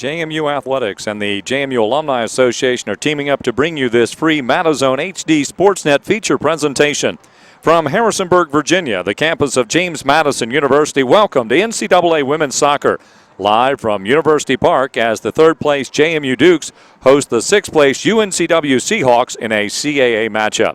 JMU Athletics and the JMU Alumni Association are teaming up to bring you this free Matazone HD Sportsnet feature presentation. From Harrisonburg, Virginia, the campus of James Madison University, welcome to NCAA Women's Soccer. Live from University Park as the third-place JMU Dukes host the sixth-place UNCW Seahawks in a CAA matchup.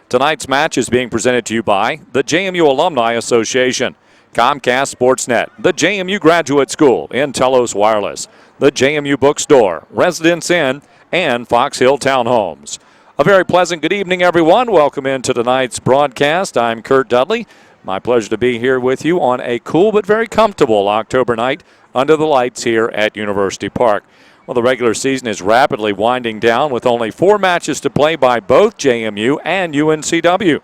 Tonight's match is being presented to you by the JMU Alumni Association, Comcast Sportsnet, the JMU Graduate School, Telos Wireless, the JMU Bookstore, Residence Inn, and Fox Hill Townhomes. A very pleasant good evening, everyone. Welcome into tonight's broadcast. I'm Kurt Dudley. My pleasure to be here with you on a cool but very comfortable October night under the lights here at University Park. Well, the regular season is rapidly winding down with only 4 matches to play by both JMU and UNCW.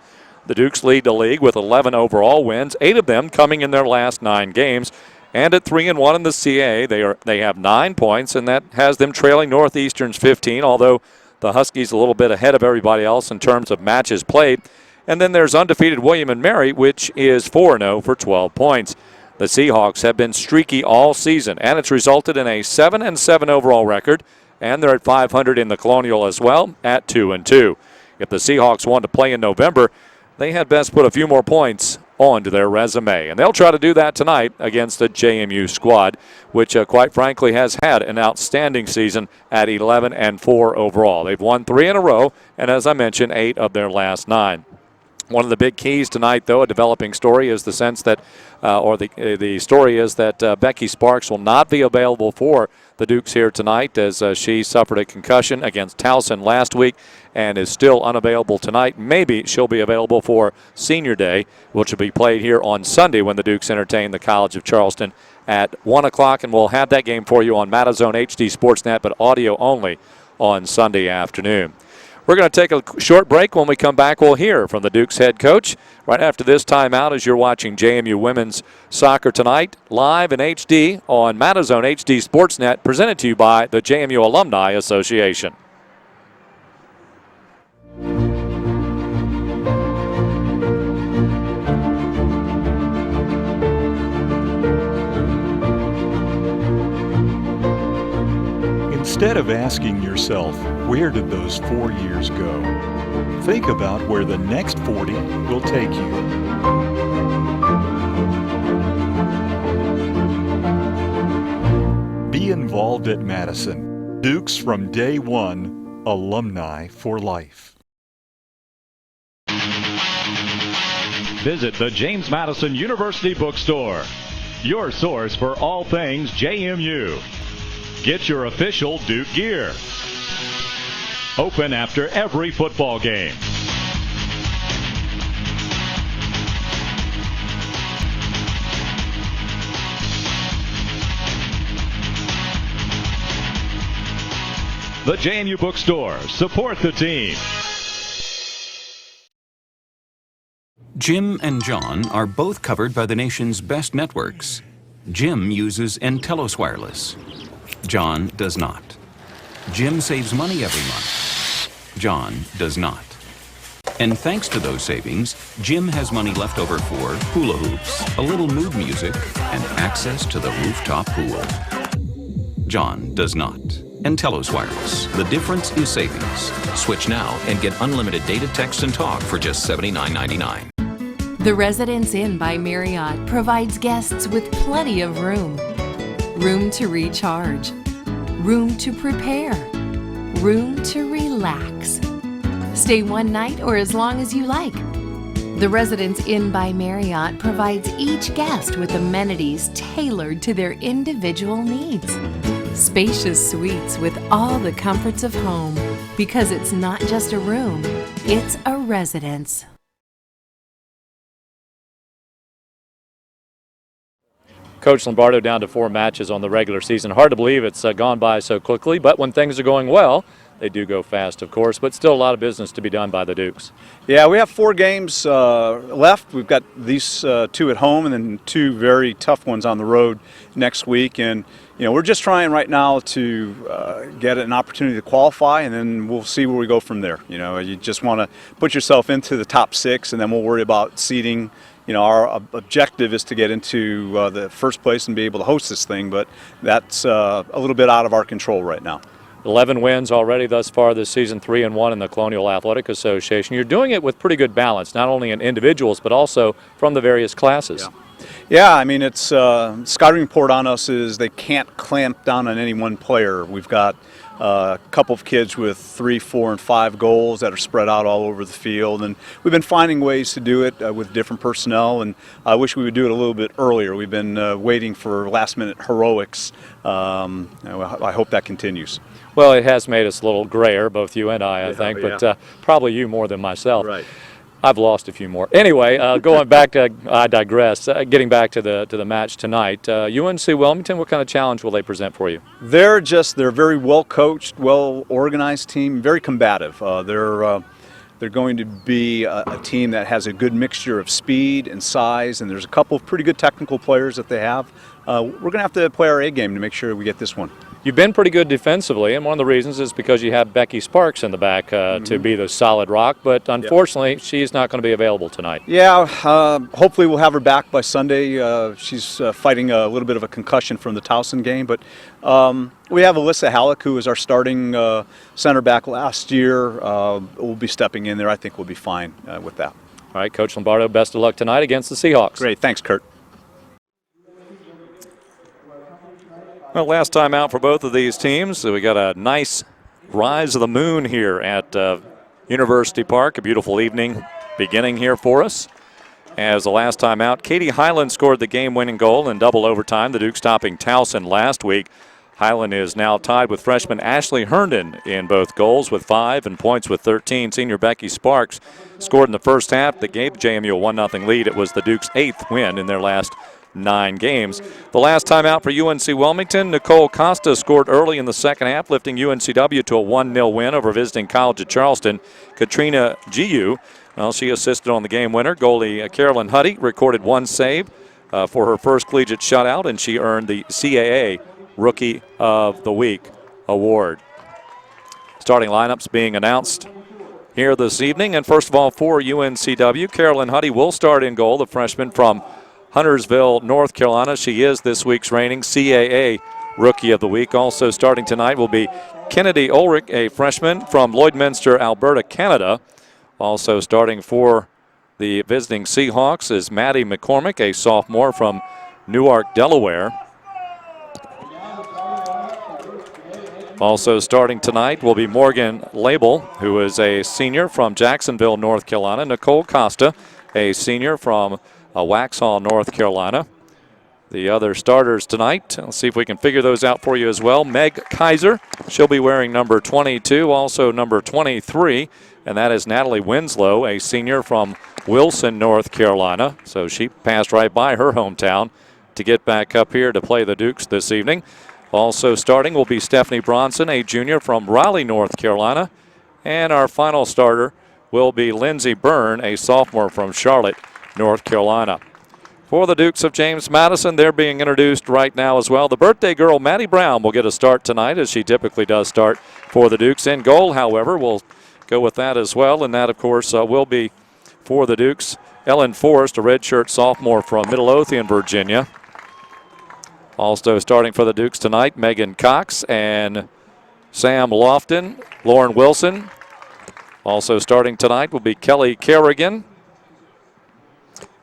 The Dukes lead the league with 11 overall wins, 8 of them coming in their last 9 games. And at 3-1 in the CAA, they have 9 points, and that has them trailing Northeastern's 15, although the Huskies a little bit ahead of everybody else in terms of matches played. And then there's undefeated William & Mary, which is 4-0 for 12 points. The Seahawks have been streaky all season, and it's resulted in a 7-7 overall record, and they're at 500 in the Colonial as well at 2-2. If the Seahawks want to play in November, they had best put a few more points onto their resume, and they'll try to do that tonight against the JMU squad, which quite frankly has had an outstanding season at 11-4 overall. They've won 3 in a row, and as I mentioned, 8 of their last 9. One of the big keys tonight, though, a developing story, is the sense that, the story is that Becky Sparks will not be available for the Dukes here tonight as she suffered a concussion against Towson last week and is still unavailable tonight. Maybe she'll be available for Senior Day, which will be played here on Sunday when the Dukes entertain the College of Charleston at 1 o'clock, and we'll have that game for you on Matazone HD Sportsnet, but audio only on Sunday afternoon. We're going to take a short break. When we come back, we'll hear from the Dukes head coach right after this timeout as you're watching JMU Women's Soccer tonight, live in HD on Matazone HD Sportsnet, presented to you by the JMU Alumni Association. Instead of asking yourself, where did those 4 years go? Think about where the next 40 will take you. Be involved at Madison. Dukes from day one, alumni for life. Visit the James Madison University Bookstore, your source for all things JMU. Get your official Duke gear. Open after every football game. The JMU Bookstore. Support the team. Jim and John are both covered by the nation's best networks. Jim uses Telos Wireless. John does not. Jim saves money every month. John does not. And thanks to those savings, Jim has money left over for hula hoops, a little mood music, and access to the rooftop pool. John does not. Telos Wireless. The difference is savings. Switch now and get unlimited data, text, and talk for just $79.99. The Residence Inn by Marriott provides guests with plenty of room. Room to recharge, room to prepare, room to relax. Stay one night or as long as you like. The Residence Inn by Marriott provides each guest with amenities tailored to their individual needs. Spacious suites with all the comforts of home, because it's not just a room, it's a residence. Coach Lombardo down to 4 matches on the regular season. Hard to believe it's gone by so quickly, but when things are going well, they do go fast, of course, but still a lot of business to be done by the Dukes. Yeah, we have 4 games left. We've got these 2 at home and then 2 very tough ones on the road next week. And, you know, we're just trying right now to get an opportunity to qualify, and then we'll see where we go from there. You know, you just want to put yourself into the top 6, and then we'll worry about seeding, our objective is to get into the first place and be able to host this thing, but that's a little bit out of our control right now. 11 wins already thus far this season, 3-1 in the Colonial Athletic Association. You're doing it with pretty good balance, not only in individuals, but also from the various classes. Yeah, I mean, it's scouting report on us is they can't clamp down on any one player. We've got a couple of kids with 3, 4, and 5 goals that are spread out all over the field, and we've been finding ways to do it with different personnel, and I wish we would do it a little bit earlier. We've been waiting for last-minute heroics. I hope that continues. Well, it has made us a little grayer, both you and I think, but probably you more than myself. Right. I've lost a few more. Anyway, going back to, I digress, getting back to the match tonight, UNC Wilmington, what kind of challenge will they present for you? They're a very well-coached, well-organized team, very combative. They're going to be a team that has a good mixture of speed and size, and there's a couple of pretty good technical players that they have. We're going to have to play our A game to make sure we get this one. You've been pretty good defensively, and one of the reasons is because you have Becky Sparks in the back to be the solid rock, but unfortunately she's not going to be available tonight. Yeah, hopefully we'll have her back by Sunday. She's fighting a little bit of a concussion from the Towson game, but we have Alyssa Halleck, who was our starting center back last year. Will be stepping in there. I think we'll be fine with that. All right, Coach Lombardo, best of luck tonight against the Seahawks. Great, thanks, Kurt. Well, last time out for both of these teams, so we got a nice rise of the moon here at University Park. A beautiful evening beginning here for us. As the last time out, Katie Highland scored the game-winning goal in double overtime, the Dukes topping Towson last week. Highland is now tied with freshman Ashley Herndon in both goals with 5 and points with 13. Senior Becky Sparks scored in the first half that gave JMU a 1-0 lead. It was the Dukes' 8th win in their last 9 games. The last time out for UNC Wilmington, Nicole Costa scored early in the second half, lifting UNCW to a 1-0 win over visiting College of Charleston. Katrina Giu, well, she assisted on the game winner. Goalie Carolyn Huddy recorded 1 save for her first collegiate shutout, and she earned the CAA Rookie of the Week award. Starting lineups being announced here this evening, and first of all for UNCW, Carolyn Huddy will start in goal, the freshman from Huntersville, North Carolina. She is this week's reigning CAA Rookie of the Week. Also starting tonight will be Kennedy Ulrich, a freshman from Lloydminster, Alberta, Canada. Also starting for the visiting Seahawks is Maddie McCormick, a sophomore from Newark, Delaware. Also starting tonight will be Morgan Label, who is a senior from Jacksonville, North Carolina. Nicole Costa, a senior from Waxhaw, North Carolina. The other starters tonight, let's see if we can figure those out for you as well. Meg Kaiser, she'll be wearing number 22, also number 23, and that is Natalie Winslow, a senior from Wilson, North Carolina. So she passed right by her hometown to get back up here to play the Dukes this evening. Also starting will be Stephanie Bronson, a junior from Raleigh, North Carolina. And our final starter will be Lindsey Byrne, a sophomore from Charlotte, North Carolina. For the Dukes of James Madison, they're being introduced right now as well. The birthday girl, Maddie Brown, will get a start tonight, as she typically does start for the Dukes. In goal, however, we'll go with that as well, and that, of course, will be for the Dukes, Ellen Forrest, a redshirt sophomore from Midlothian, Virginia. Also starting for the Dukes tonight, Megan Cox and Sam Lofton, Lauren Wilson. Also starting tonight will be Kelly Kerrigan.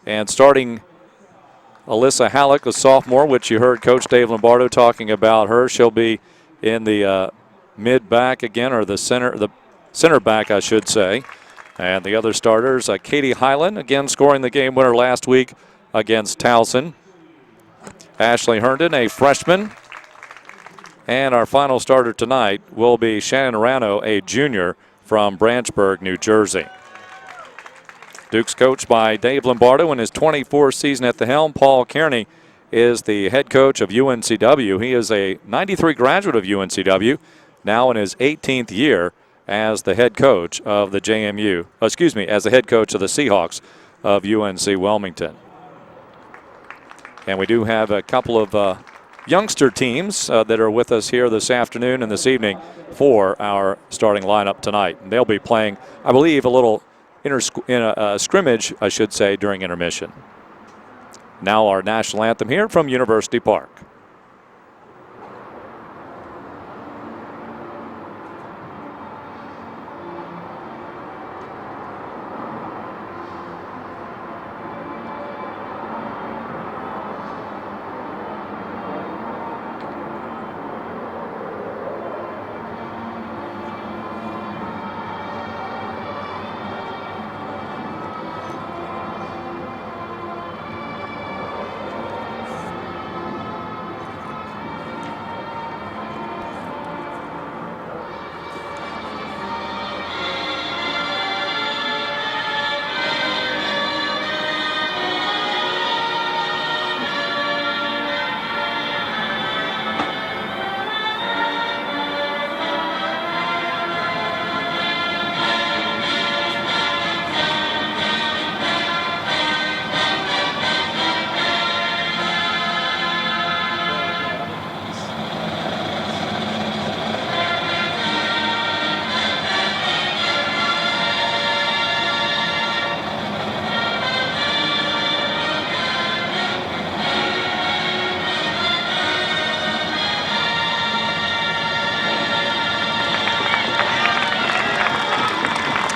And starting Alyssa Halleck, a sophomore, which you heard Coach Dave Lombardo talking about her. She'll be in the mid-back again, or the center back, I should say. And the other starters, Katie Highland, again scoring the game winner last week against Towson. Ashley Herndon, a freshman. And our final starter tonight will be Shannon Rano, a junior from Branchburg, New Jersey. Dukes coached by Dave Lombardo in his 24th season at the helm. Paul Kearney is the head coach of UNCW. He is a 93 graduate of UNCW, now in his 18th year as the head coach of the JMU, as the head coach of the Seahawks of UNC Wilmington. And we do have a couple of youngster teams that are with us here this afternoon and this evening for our starting lineup tonight. And they'll be playing, I believe, a little in a scrimmage, I should say, during intermission. Now our national anthem here from University Park.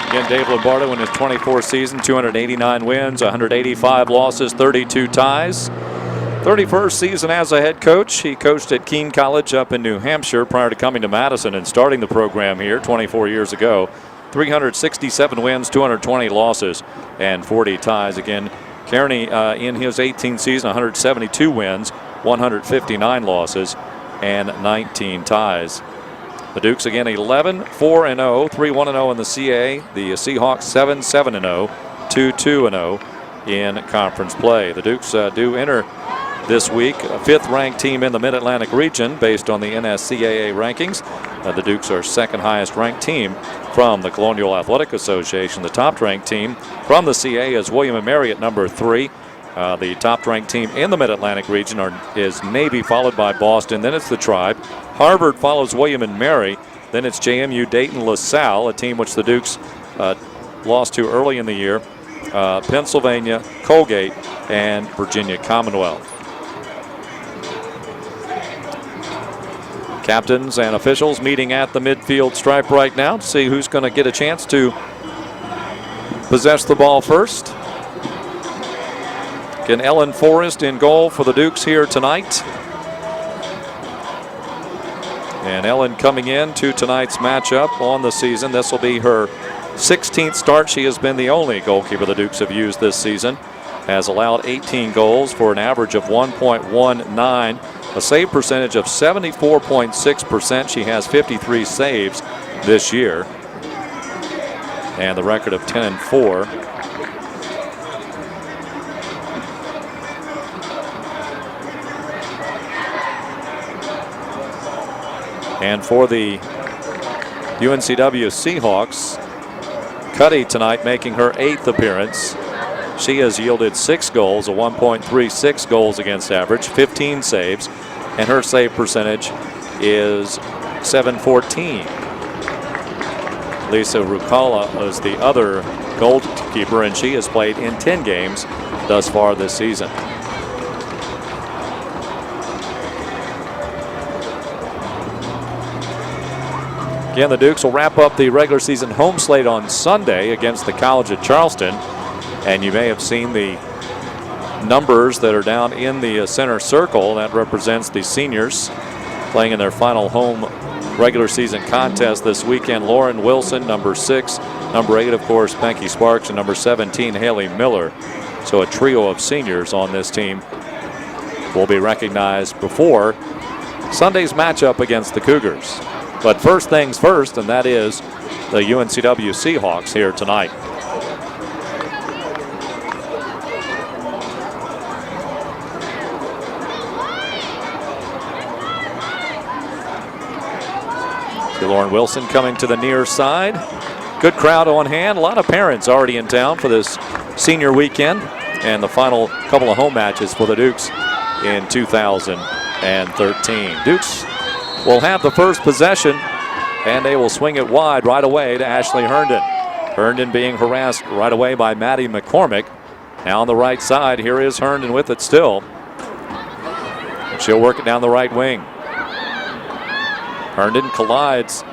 Again, Dave Lombardo in his 24th season, 289 wins, 185 losses, 32 ties. 31st season as a head coach. He coached at Keene College up in New Hampshire prior to coming to Madison and starting the program here 24 years ago. 367 wins, 220 losses, and 40 ties. Again, Kearney in his 18th season, 172 wins, 159 losses, and 19 ties. The Dukes again 11-4-0, 3-1-0 in the CA. The Seahawks 7-7-0, 2-2-0 in conference play. The Dukes do enter this week a 5th ranked team in the Mid-Atlantic region based on the NSCAA rankings. The Dukes are 2nd highest ranked team from the Colonial Athletic Association. The top ranked team from the CA is William & Mary at number 3. The top ranked team in the Mid-Atlantic region is Navy, followed by Boston. Then it's the Tribe. Harvard follows William & Mary. Then it's JMU, Dayton, LaSalle, a team which the Dukes lost to early in the year. Pennsylvania, Colgate, and Virginia Commonwealth. Captains and officials meeting at the midfield stripe right now to see who's going to get a chance to possess the ball first. Again, Ellen Forrest in goal for the Dukes here tonight. And Ellen coming in to tonight's matchup on the season. This will be her 16th start. She has been the only goalkeeper the Dukes have used this season. Has allowed 18 goals for an average of 1.19. A save percentage of 74.6%. She has 53 saves this year. And the record of 10-4. And for the UNCW Seahawks, Cuddy tonight making her 8th appearance. She has yielded 6 goals, a 1.36 goals against average, 15 saves, and her save percentage is .714. Lisa Rucala is the other goalkeeper, and she has played in 10 games thus far this season. Again, the Dukes will wrap up the regular season home slate on Sunday against the College at Charleston. And you may have seen the numbers that are down in the center circle. That represents the seniors playing in their final home regular season contest this weekend. Lauren Wilson, number 6. Number 8, of course, Becky Sparks. And number 17, Haley Miller. So a trio of seniors on this team will be recognized before Sunday's matchup against the Cougars. But first things first, and that is the UNCW Seahawks here tonight. See Lauren Wilson coming to the near side. Good crowd on hand. A lot of parents already in town for this senior weekend and the final couple of home matches for the Dukes in 2013. Dukes will have the first possession, and they will swing it wide right away to Ashley Herndon. Herndon being harassed right away by Maddie McCormick. Now on the right side, here is Herndon with it still. She'll work it down the right wing. Herndon collides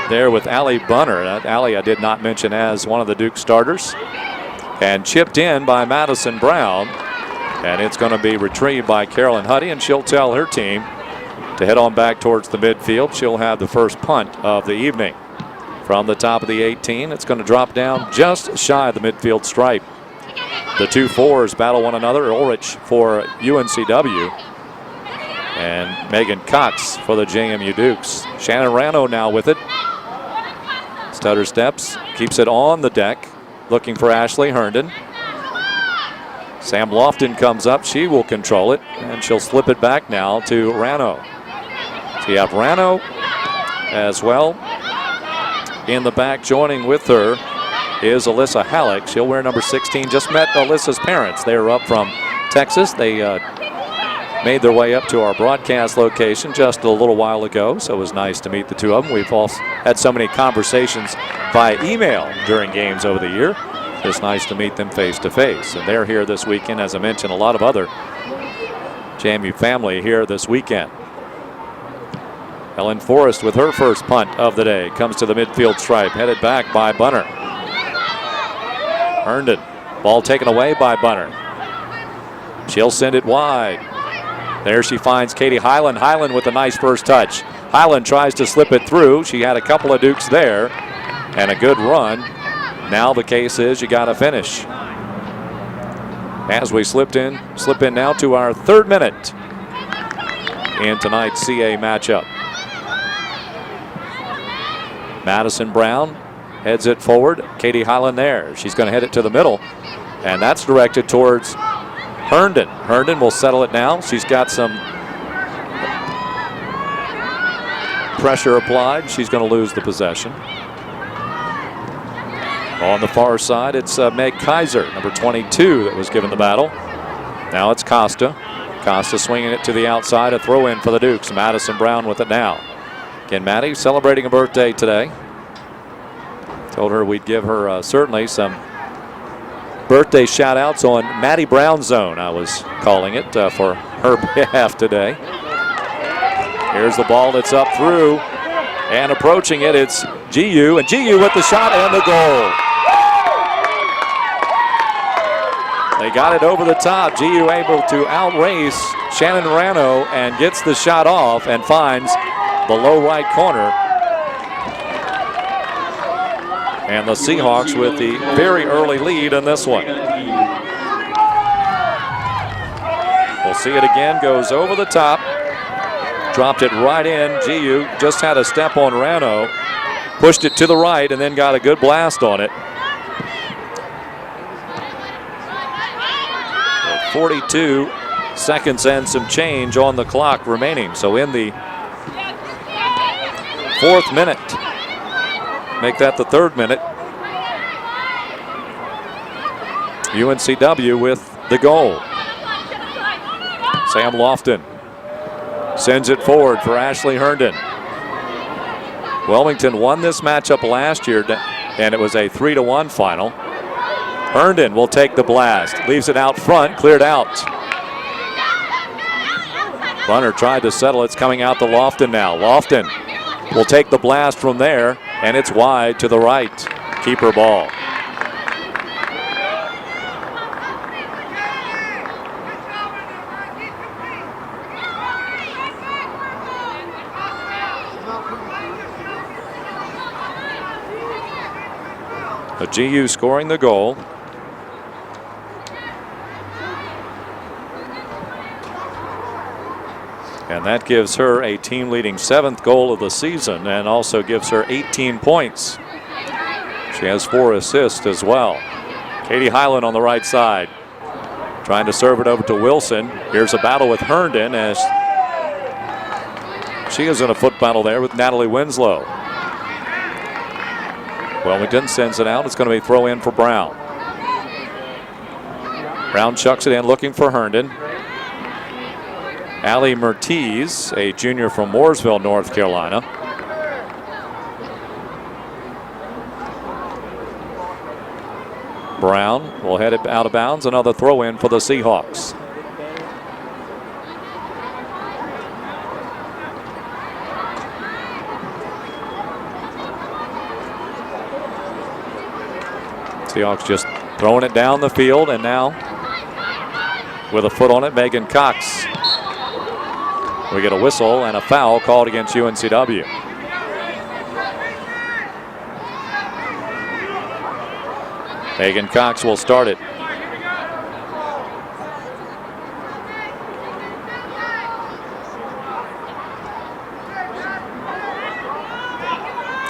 there with Allie Bunner. That Allie I did not mention as one of the Duke starters. And chipped in by Madison Brown. And it's going to be retrieved by Carolyn Huddy, and she'll tell her team to head on back towards the midfield. She'll have the first punt of the evening. From the top of the 18, it's going to drop down just shy of the midfield stripe. The 2-4s battle one another. Ulrich for UNCW and Megan Cox for the JMU Dukes. Shannon Rano now with it. Stutter steps, keeps it on the deck, looking for Ashley Herndon. Sam Lofton comes up. She will control it, and she'll slip it back now to Rano. So you have Rano as well. In the back, joining with her is Alyssa Halleck. She'll wear number 16. Just met Alyssa's parents. They are up from Texas. They made their way up to our broadcast location just a little while ago, so it was nice to meet the two of them. We've also had so many conversations by email during games over the year. It's nice to meet them face to face. And they're here this weekend. As I mentioned, a lot of other JMU family here this weekend. Ellen Forrest with her first punt of the day comes to the midfield stripe, headed back by Bunner. Herndon, ball taken away by Bunner. She'll send it wide. There she finds Katie Hyland. Hyland with a nice first touch. Hyland tries to slip it through. She had a couple of Dukes there and a good run. Now the case is you got to finish. As we slip in now to our third minute in tonight's CA matchup. Madison Brown heads it forward. Katie Hyland there. She's going to head it to the middle, and that's directed towards Herndon. Herndon will settle it now. She's got some pressure applied. She's going to lose the possession. On the far side, it's Meg Kaiser, number 22, that was given the battle. Now it's Costa. Costa swinging it to the outside, a throw in for the Dukes. Madison Brown with it now. Again, Maddie celebrating a birthday today. Told her we'd give her certainly some birthday shout outs on Maddie Brown Zone, I was calling it for her behalf today. Here's the ball that's up through and approaching it. It's GU, and GU with the shot and the goal. They got it over the top. GU able to outrace Shannon Rano and gets the shot off and finds the low right corner. And the Seahawks with the very early lead in this one. We'll see it again. Goes over the top. Dropped it right in. GU just had a step on Rano. Pushed it to the right and then got a good blast on it. 42 seconds and some change on the clock remaining. So in the fourth minute, make that the third minute, UNCW with the goal. Sam Lofton sends it forward for Ashley Herndon. Wilmington won this matchup last year, and it was a 3-1 final. Herndon will take the blast, leaves it out front, cleared out. Bunner tried to settle. It's coming out to Lofton now. Lofton will take the blast from there, and it's wide to the right. Keeper ball. The GU scoring the goal. And that gives her a team-leading 7th goal of the season and also gives her 18 points. She has 4 assists as well. Katie Hyland on the right side. Trying to serve it over to Wilson. Here's a battle with Herndon as she is in a foot battle there with Natalie Winslow. Wilmington sends it out. It's going to be throw in for Brown. Brown chucks it in looking for Herndon. Allie Mertiz, a junior from Mooresville, North Carolina. Brown will head it out of bounds. Another throw in for the Seahawks. Seahawks just throwing it down the field, and now with a foot on it, Megan Cox. We get a whistle and a foul called against UNCW. Megan Cox will start it.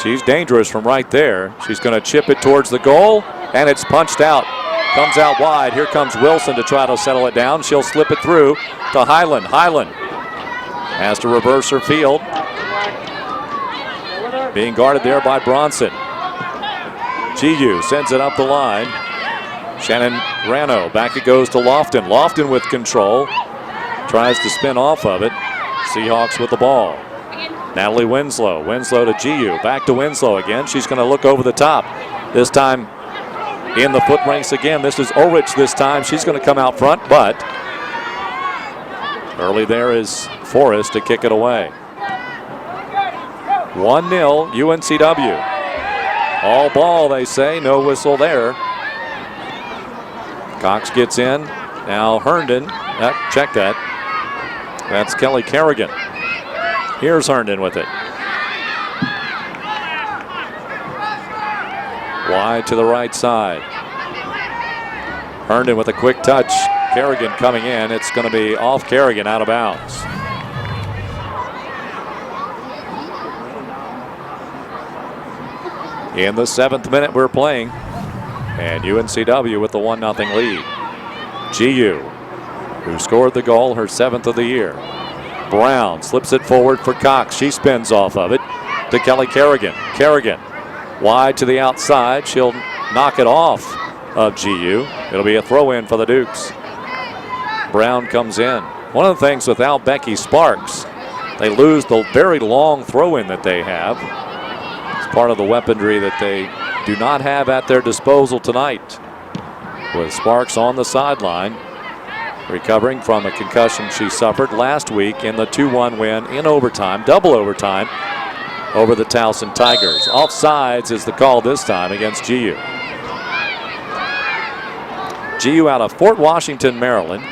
She's dangerous from right there. She's going to chip it towards the goal, and it's punched out. Comes out wide. Here comes Wilson to try to settle it down. She'll slip it through to Highland. Highland has to reverse her field. Being guarded there by Bronson. GU sends it up the line. Shannon Rano. Back it goes to Lofton. Lofton with control. Tries to spin off of it. Seahawks with the ball. Natalie Winslow. Winslow to GU. Back to Winslow again. She's going to look over the top. This time in the foot race again. This is Ulrich this time. She's going to come out front, but early there is Forrest to kick it away. 1-0 UNCW. All ball, they say. No whistle there. Cox gets in. Now Herndon. Check that. That's Kelly Kerrigan. Here's Herndon with it. Wide to the right side. Herndon with a quick touch. Kerrigan coming in. It's going to be off Kerrigan, out of bounds. In the 7th minute we're playing. And UNCW with the 1-0 lead. GU, who scored the goal, her 7th of the year. Brown slips it forward for Cox. She spins off of it to Kelly Kerrigan. Kerrigan wide to the outside. She'll knock it off of GU. It'll be a throw in for the Dukes. Brown comes in. One of the things without Becky Sparks, they lose the very long throw in that they have. It's part of the weaponry that they do not have at their disposal tonight. With Sparks on the sideline, recovering from a concussion she suffered last week in the 2-1 win in overtime, double overtime, over the Towson Tigers. Offsides is the call this time against GU. GU out of Fort Washington, Maryland.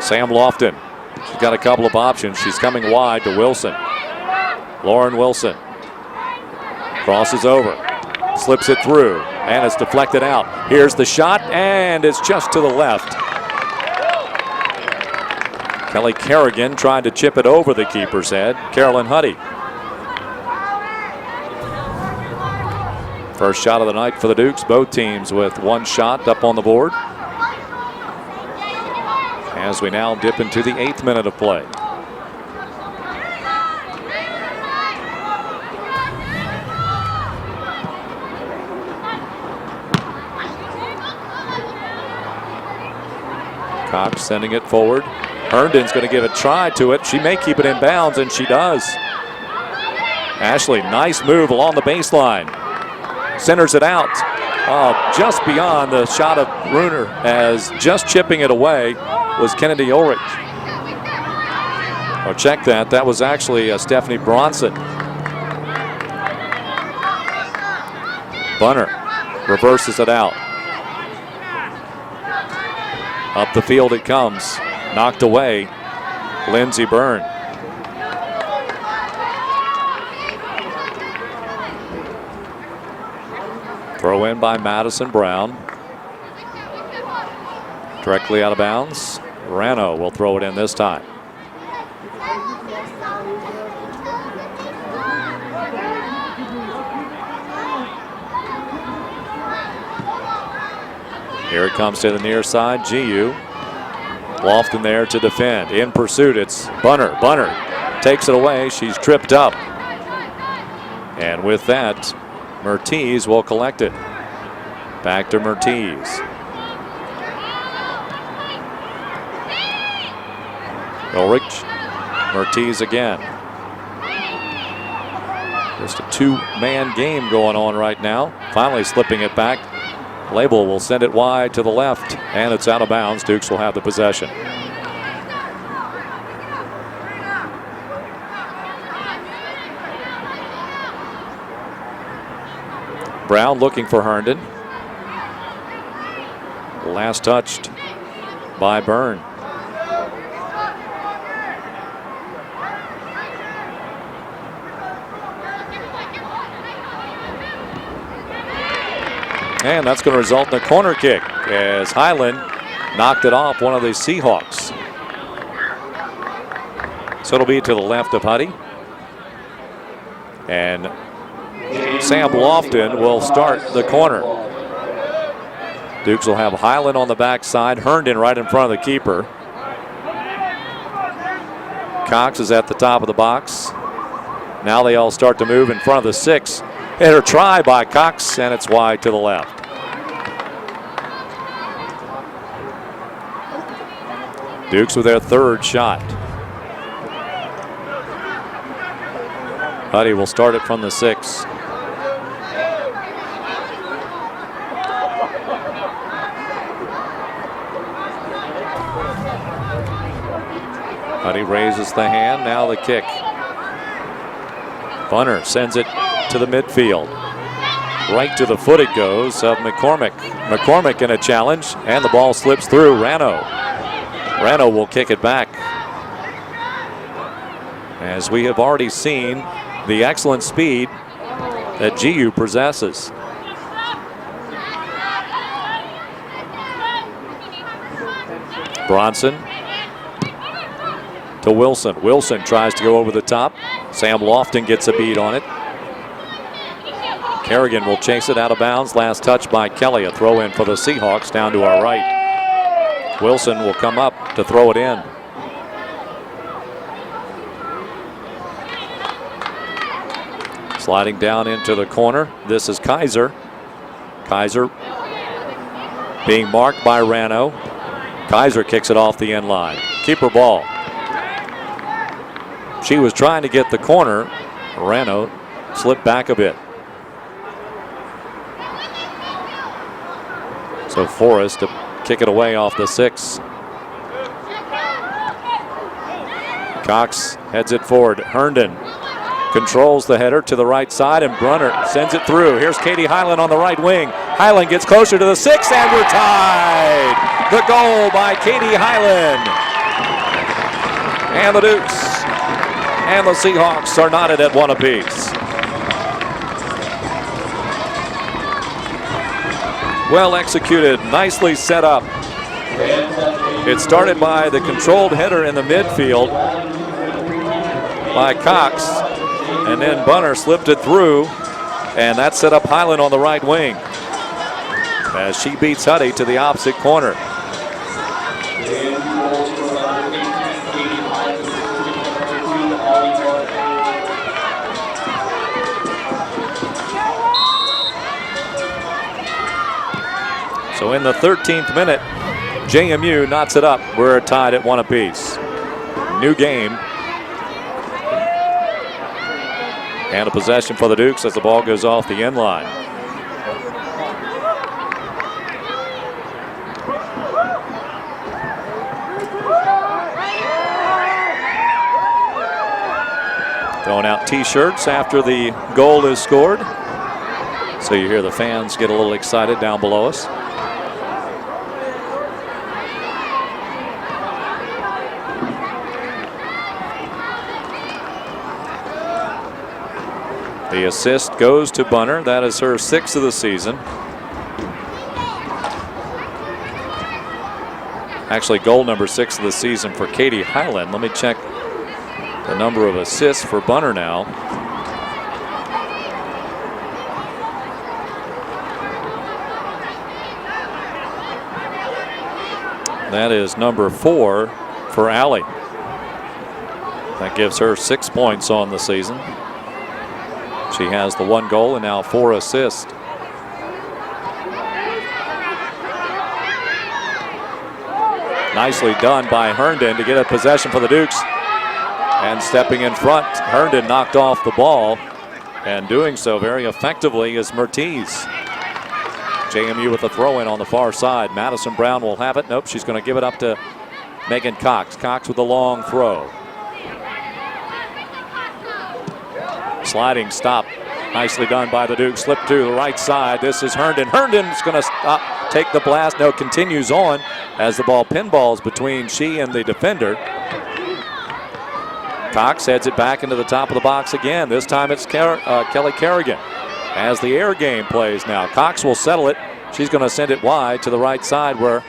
Sam Lofton. She's got a couple of options. She's coming wide to Wilson. Lauren Wilson. Crosses over. Slips it through. And it's deflected out. Here's the shot, and it's just to the left. Kelly Kerrigan trying to chip it over the keeper's head. Carolyn Huddy. First shot of the night for the Dukes. Both teams with one shot up on the board. As we now dip into the 8th minute of play. Cox sending it forward. Herndon's going to give a try to it. She may keep it in bounds, and she does. Ashley, nice move along the baseline. Centers it out. Just beyond the shot of Bruner, as just chipping it away was Kennedy Ulrich. Oh, check that. That was actually Stephanie Bronson. Bunner reverses it out. Up the field it comes. Knocked away. Lindsey Byrne. Throw in by Madison Brown. Directly out of bounds. Rano will throw it in this time. Here it comes to the near side. GU. Lofton there to defend. In pursuit, it's Bunner. Bunner takes it away. She's tripped up. And with that, Mertiz will collect it. Back to Mertiz. Ulrich. Mertiz again. Just a two-man game going on right now. Finally slipping it back. Label will send it wide to the left, and it's out of bounds. Dukes will have the possession. Brown looking for Herndon. Last touched by Byrne. And that's going to result in a corner kick as Highland knocked it off one of the Seahawks. So it'll be to the left of Huddy. And Sam Lofton will start the corner. Dukes will have Highland on the backside, Herndon right in front of the keeper. Cox is at the top of the box. Now they all start to move in front of the 6. Hitter try by Cox, and it's wide to the left. Dukes with their third shot. Huddy will start it from the 6. Huddy raises the hand, now the kick. Bunner sends it to the midfield. Right to the foot it goes of McCormick. McCormick in a challenge, and the ball slips through Rano. Rano will kick it back. As we have already seen the excellent speed that GU possesses. Bronson to Wilson. Wilson tries to go over the top. Sam Lofton gets a beat on it. Kerrigan will chase it out of bounds. Last touch by Kelly. A throw in for the Seahawks down to our right. Wilson will come up to throw it in. Sliding down into the corner. This is Kaiser. Kaiser being marked by Rano. Kaiser kicks it off the end line. Keeper ball. She was trying to get the corner. Rano slipped back a bit. So Forrest to kick it away off the 6. Cox heads it forward. Herndon controls the header to the right side, and Brunner sends it through. Here's Katie Highland on the right wing. Highland gets closer to the 6, and we're tied. The goal by Katie Highland. And the Dukes and the Seahawks are knotted at one apiece. Well executed, nicely set up. It started by the controlled header in the midfield by Cox, and then Bunner slipped it through, and that set up Highland on the right wing as she beats Huddy to the opposite corner. So in the 13th minute, JMU knots it up. We're tied at one apiece. New game. And a possession for the Dukes as the ball goes off the end line. Throwing out T-shirts after the goal is scored. So you hear the fans get a little excited down below us. The assist goes to Bunner. That is her 6th of the season. Actually, goal number 6 of the season for Katie Highland. Let me check the number of assists for Bunner now. That is number 4 for Allie. That gives her 6 points on the season. She has the 1 goal and now 4 assists. Nicely done by Herndon to get a possession for the Dukes. And stepping in front, Herndon knocked off the ball. And doing so very effectively is Mertiz. JMU with a throw in on the far side. Madison Brown will have it. Nope, she's going to give it up to Megan Cox. Cox with a long throw. Sliding stop. Nicely done by the Dukes. Slip to the right side. This is Herndon. Herndon's going to stop, take the blast. No, continues on as the ball pinballs between she and the defender. Cox heads it back into the top of the box again. This time it's Kelly Kerrigan. As the air game plays now, Cox will settle it. She's going to send it wide to the right side where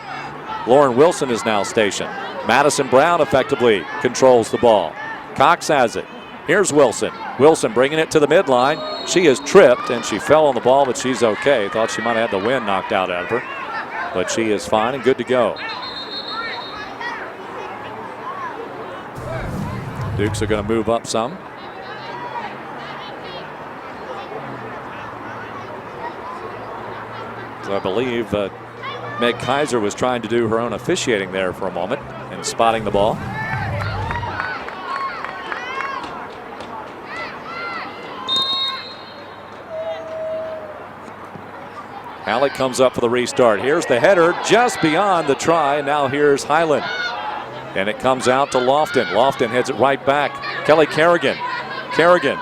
Lauren Wilson is now stationed. Madison Brown effectively controls the ball. Cox has it. Here's Wilson. Wilson bringing it to the midline. She is tripped and she fell on the ball, but she's okay. Thought she might have had the wind knocked out of her, but she is fine and good to go. Dukes are going to move up some. So I believe Meg Kaiser was trying to do her own officiating there for a moment and spotting the ball. Alec comes up for the restart. Here's the header just beyond the try. Now here's Highland. And it comes out to Lofton. Lofton heads it right back. Kelly Kerrigan. Kerrigan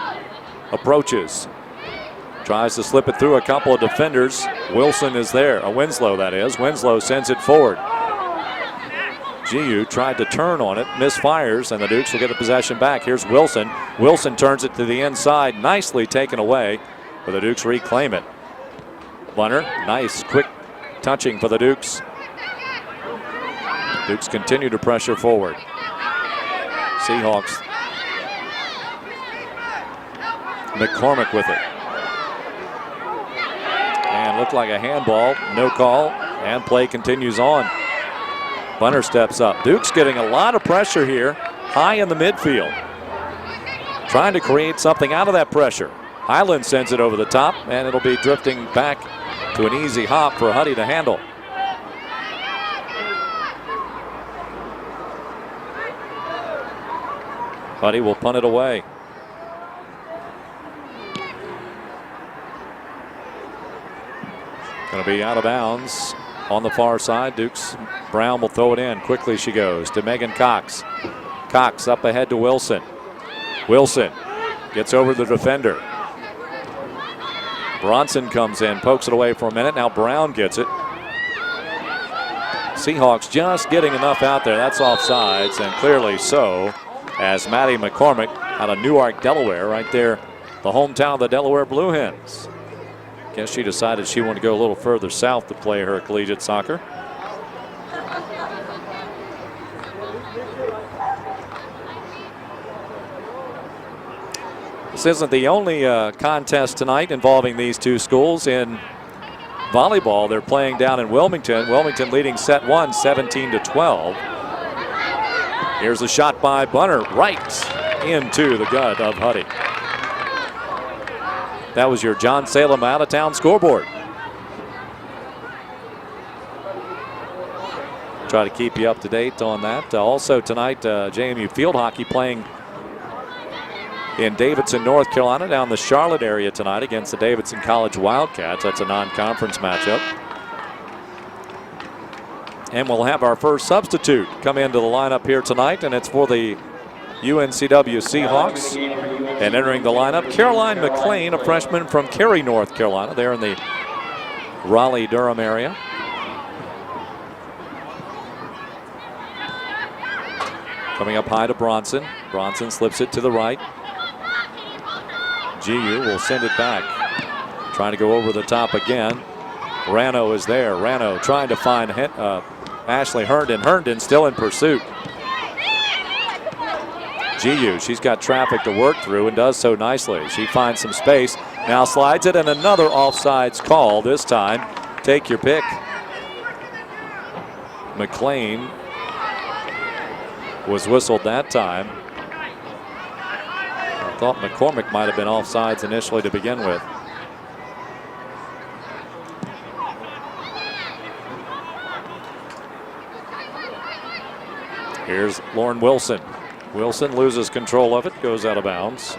approaches. Tries to slip it through a couple of defenders. Wilson is there. Winslow, that is. Winslow sends it forward. GU tried to turn on it, misfires, and the Dukes will get the possession back. Here's Wilson. Wilson turns it to the inside. Nicely taken away, but the Dukes reclaim it. Bunner, nice quick touching for the Dukes. Dukes continue to pressure forward. Seahawks. McCormick with it. And looked like a handball. No call. And play continues on. Bunner steps up. Dukes getting a lot of pressure here. High in the midfield. Trying to create something out of that pressure. Highland sends it over the top. And it'll be drifting back to an easy hop for Huddy to handle. Huddy will punt it away. Going to be out of bounds on the far side. Dukes. Brown will throw it in. Quickly she goes to Megan Cox. Cox up ahead to Wilson. Wilson gets over the defender. Bronson comes in, pokes it away for a minute. Now Brown gets it. Seahawks just getting enough out there. That's offsides, and clearly so, as Maddie McCormick out of Newark, Delaware, right there, the hometown of the Delaware Blue Hens. Guess she decided she wanted to go a little further south to play her collegiate soccer. This isn't the only contest tonight involving these two schools. In volleyball, they're playing down in Wilmington. Wilmington leading set one, 17-12. Here's a shot by Bunner, right into the gut of Huddy. That was your John Salem out-of-town scoreboard. Try to keep you up to date on that. Also tonight, JMU field hockey playing in Davidson, North Carolina, down the Charlotte area tonight against the Davidson College Wildcats. That's a non-conference matchup. And we'll have our first substitute come into the lineup here tonight, and it's for the UNCW Seahawks. And entering the lineup, Caroline McLean, a freshman from Cary, North Carolina, there in the Raleigh-Durham area. Coming up high to Bronson. Bronson slips it to the right. GU will send it back. Trying to go over the top again. Rano is there. Rano trying to find Ashley Herndon. Herndon still in pursuit. GU, she's got traffic to work through and does so nicely. She finds some space. Now slides it, and another offsides call. This time, take your pick. McLean was whistled that time. I thought McCormick might have been offsides initially to begin with. Here's Lauren Wilson. Wilson loses control of it, goes out of bounds.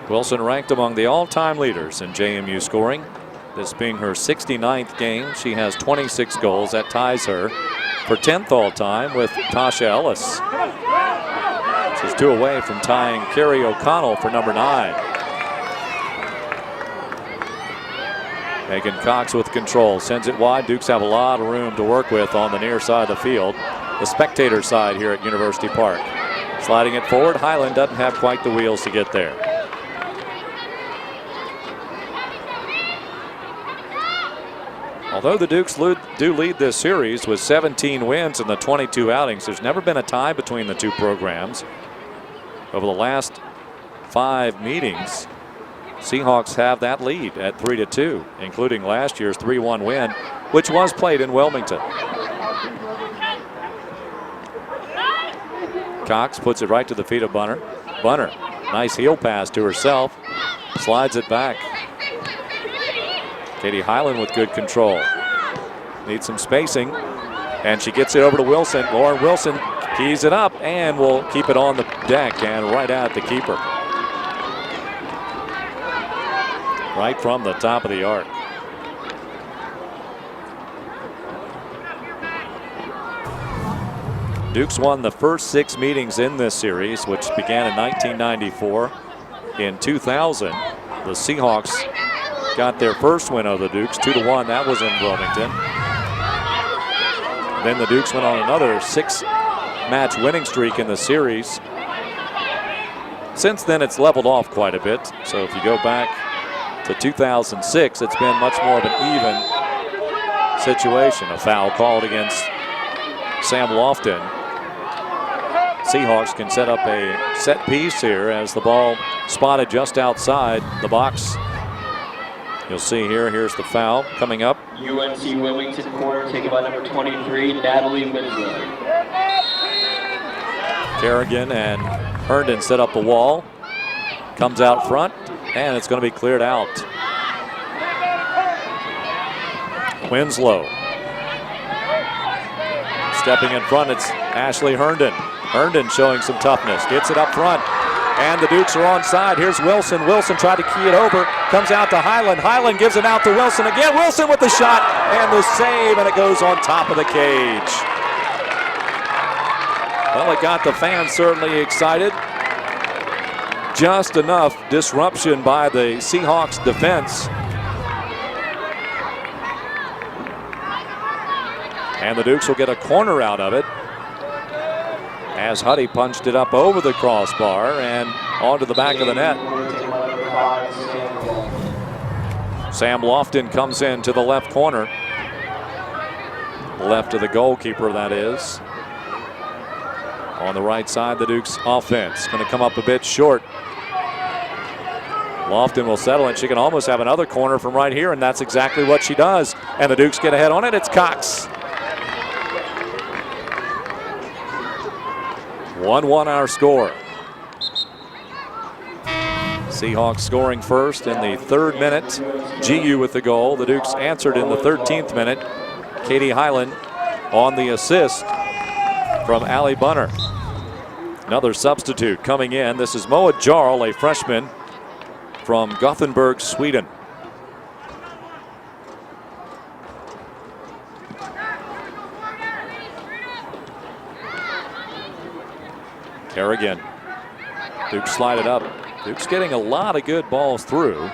Wilson ranked among the all-time leaders in JMU scoring. This being her 69th game. She has 26 goals. That ties her for 10th all-time with Tasha Ellis. She's 2 away from tying Carrie O'Connell for number 9. Megan Cox with control. Sends it wide. Dukes have a lot of room to work with on the near side of the field. The spectator side here at University Park. Sliding it forward. Highland doesn't have quite the wheels to get there. Although the Dukes do lead this series with 17 wins in the 22 outings, there's never been a tie between the two programs. Over the last 5 meetings, Seahawks have that lead at 3-2, including last year's 3-1 win, which was played in Wilmington. Cox puts it right to the feet of Bunner. Bunner, nice heel pass to herself, slides it back. Katie Highland with good control. Needs some spacing, and she gets it over to Wilson. Lauren Wilson keys it up and will keep it on the deck and right at the keeper. Right from the top of the arc. Dukes won the first 6 meetings in this series, which began in 1994. In 2000, the Seahawks got their first win over the Dukes, 2-1. That was in Wilmington. Then the Dukes went on another 6-match winning streak in the series. Since then, it's leveled off quite a bit. So if you go back to 2006, it's been much more of an even situation. A foul called against Sam Lofton. Seahawks can set up a set piece here as the ball spotted just outside the box. You'll see here, here's the foul coming up. UNC Wilmington corner taken by number 23, Natalie Winslow. Kerrigan and Herndon set up the wall. Comes out front, and it's going to be cleared out. Winslow. Stepping in front, it's Ashley Herndon. Herndon showing some toughness, gets it up front, and the Dukes are onside. Here's Wilson. Wilson tried to key it over, comes out to Highland. Highland gives it out to Wilson again. Wilson with the shot and the save, and it goes on top of the cage. Well, it got the fans certainly excited. Just enough disruption by the Seahawks defense. And the Dukes will get a corner out of it, as Huddy punched it up over the crossbar and onto the back of the net. Sam Lofton comes in to the left corner. Left of the goalkeeper, that is. On the right side, the Dukes offense going to come up a bit short. Lofton will settle it. She can almost have another corner from right here, and that's exactly what she does. And the Dukes get ahead on it. It's Cox. 1-1 our score. Seahawks scoring first in the 3rd minute. GU with the goal. The Dukes answered in the 13th minute. Katie Highland on the assist from Allie Bunner. Another substitute coming in. This is Moa Jarl, a freshman from Gothenburg, Sweden. Kerrigan. Dukes slide it up. Dukes getting a lot of good balls through.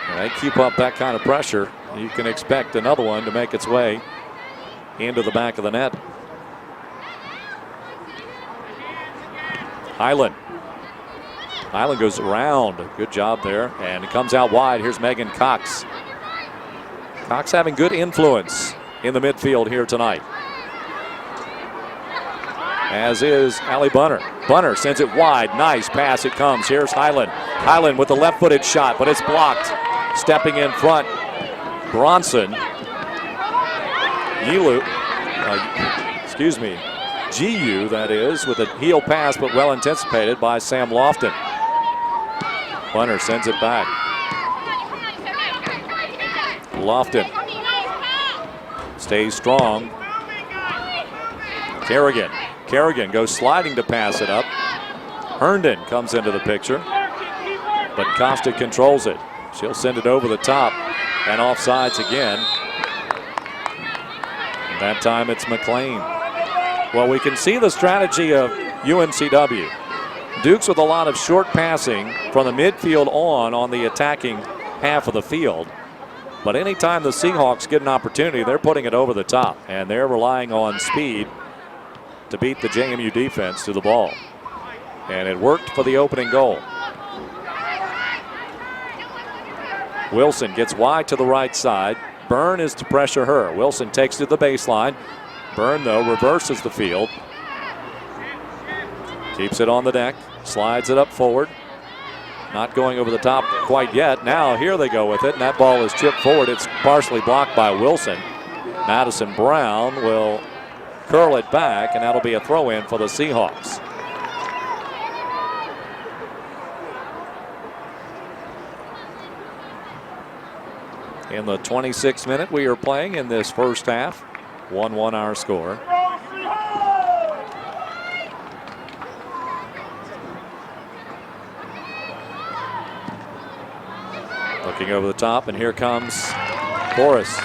And they keep up that kind of pressure, you can expect another one to make its way into the back of the net. Highland. Highland goes around. Good job there. And it comes out wide. Here's Megan Cox. Cox having good influence in the midfield here tonight, as is Allie Bunner. Bunner sends it wide. Nice pass it comes. Here's Highland. Highland with the left-footed shot, but it's blocked. Stepping in front, Bronson. GU, that is, with a heel pass, but well anticipated by Sam Lofton. Bunner sends it back. Lofton stays strong. Kerrigan. Kerrigan goes sliding to pass it up. Herndon comes into the picture, but Costa controls it. She'll send it over the top and offsides again. And that time it's McLean. Well, we can see the strategy of UNCW. Dukes with a lot of short passing from the midfield on the attacking half of the field. But anytime the Seahawks get an opportunity, they're putting it over the top, and they're relying on speed to beat the JMU defense to the ball. And it worked for the opening goal. Wilson gets wide to the right side. Byrne is to pressure her. Wilson takes to the baseline. Byrne, though, reverses the field. Keeps it on the deck. Slides it up forward. Not going over the top quite yet. Now here they go with it, and that ball is chipped forward. It's partially blocked by Wilson. Madison Brown will curl it back, and that'll be a throw-in for the Seahawks. In the 26th minute we are playing in this first half. 1-1 our score. Looking over the top, and here comes Forrest.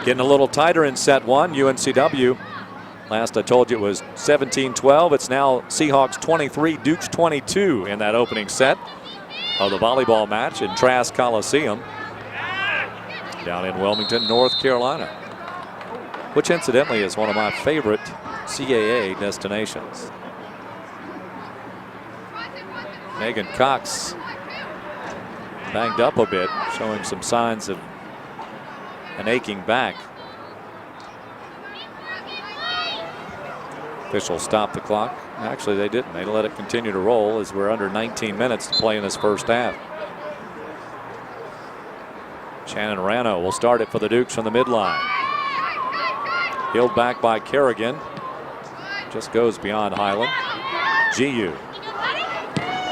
Getting a little tighter in set one. UNCW, last I told you it was 17-12. It's now Seahawks 23, Dukes 22 in that opening set of the volleyball match in Trask Coliseum down in Wilmington, North Carolina, which incidentally is one of my favorite CAA destinations. Megan Cox banged up a bit, showing some signs of an aching back. Officials stopped the clock. Actually, they didn't. They let it continue to roll as we're under 19 minutes to play in this first half. Shannon Rano will start it for the Dukes from the midline. Heeled back by Kerrigan. Just goes beyond Highland. GU.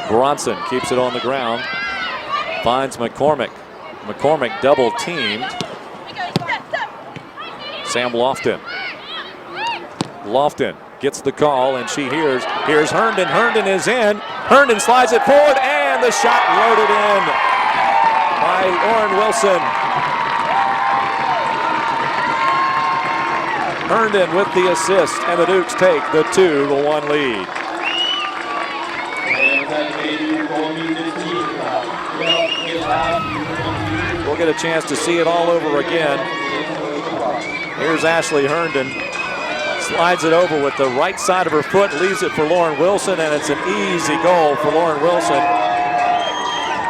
Bronson keeps it on the ground. Finds McCormick. McCormick double teamed. Sam Lofton. Lofton gets the call, and she hears Herndon. Herndon is in. Herndon slides it forward, and the shot loaded in by Lauren Wilson. Herndon with the assist, and the Dukes take the 2-1 lead. We'll get a chance to see it all over again. Here's Ashley Herndon. Slides it over with the right side of her foot, leaves it for Lauren Wilson, and it's an easy goal for Lauren Wilson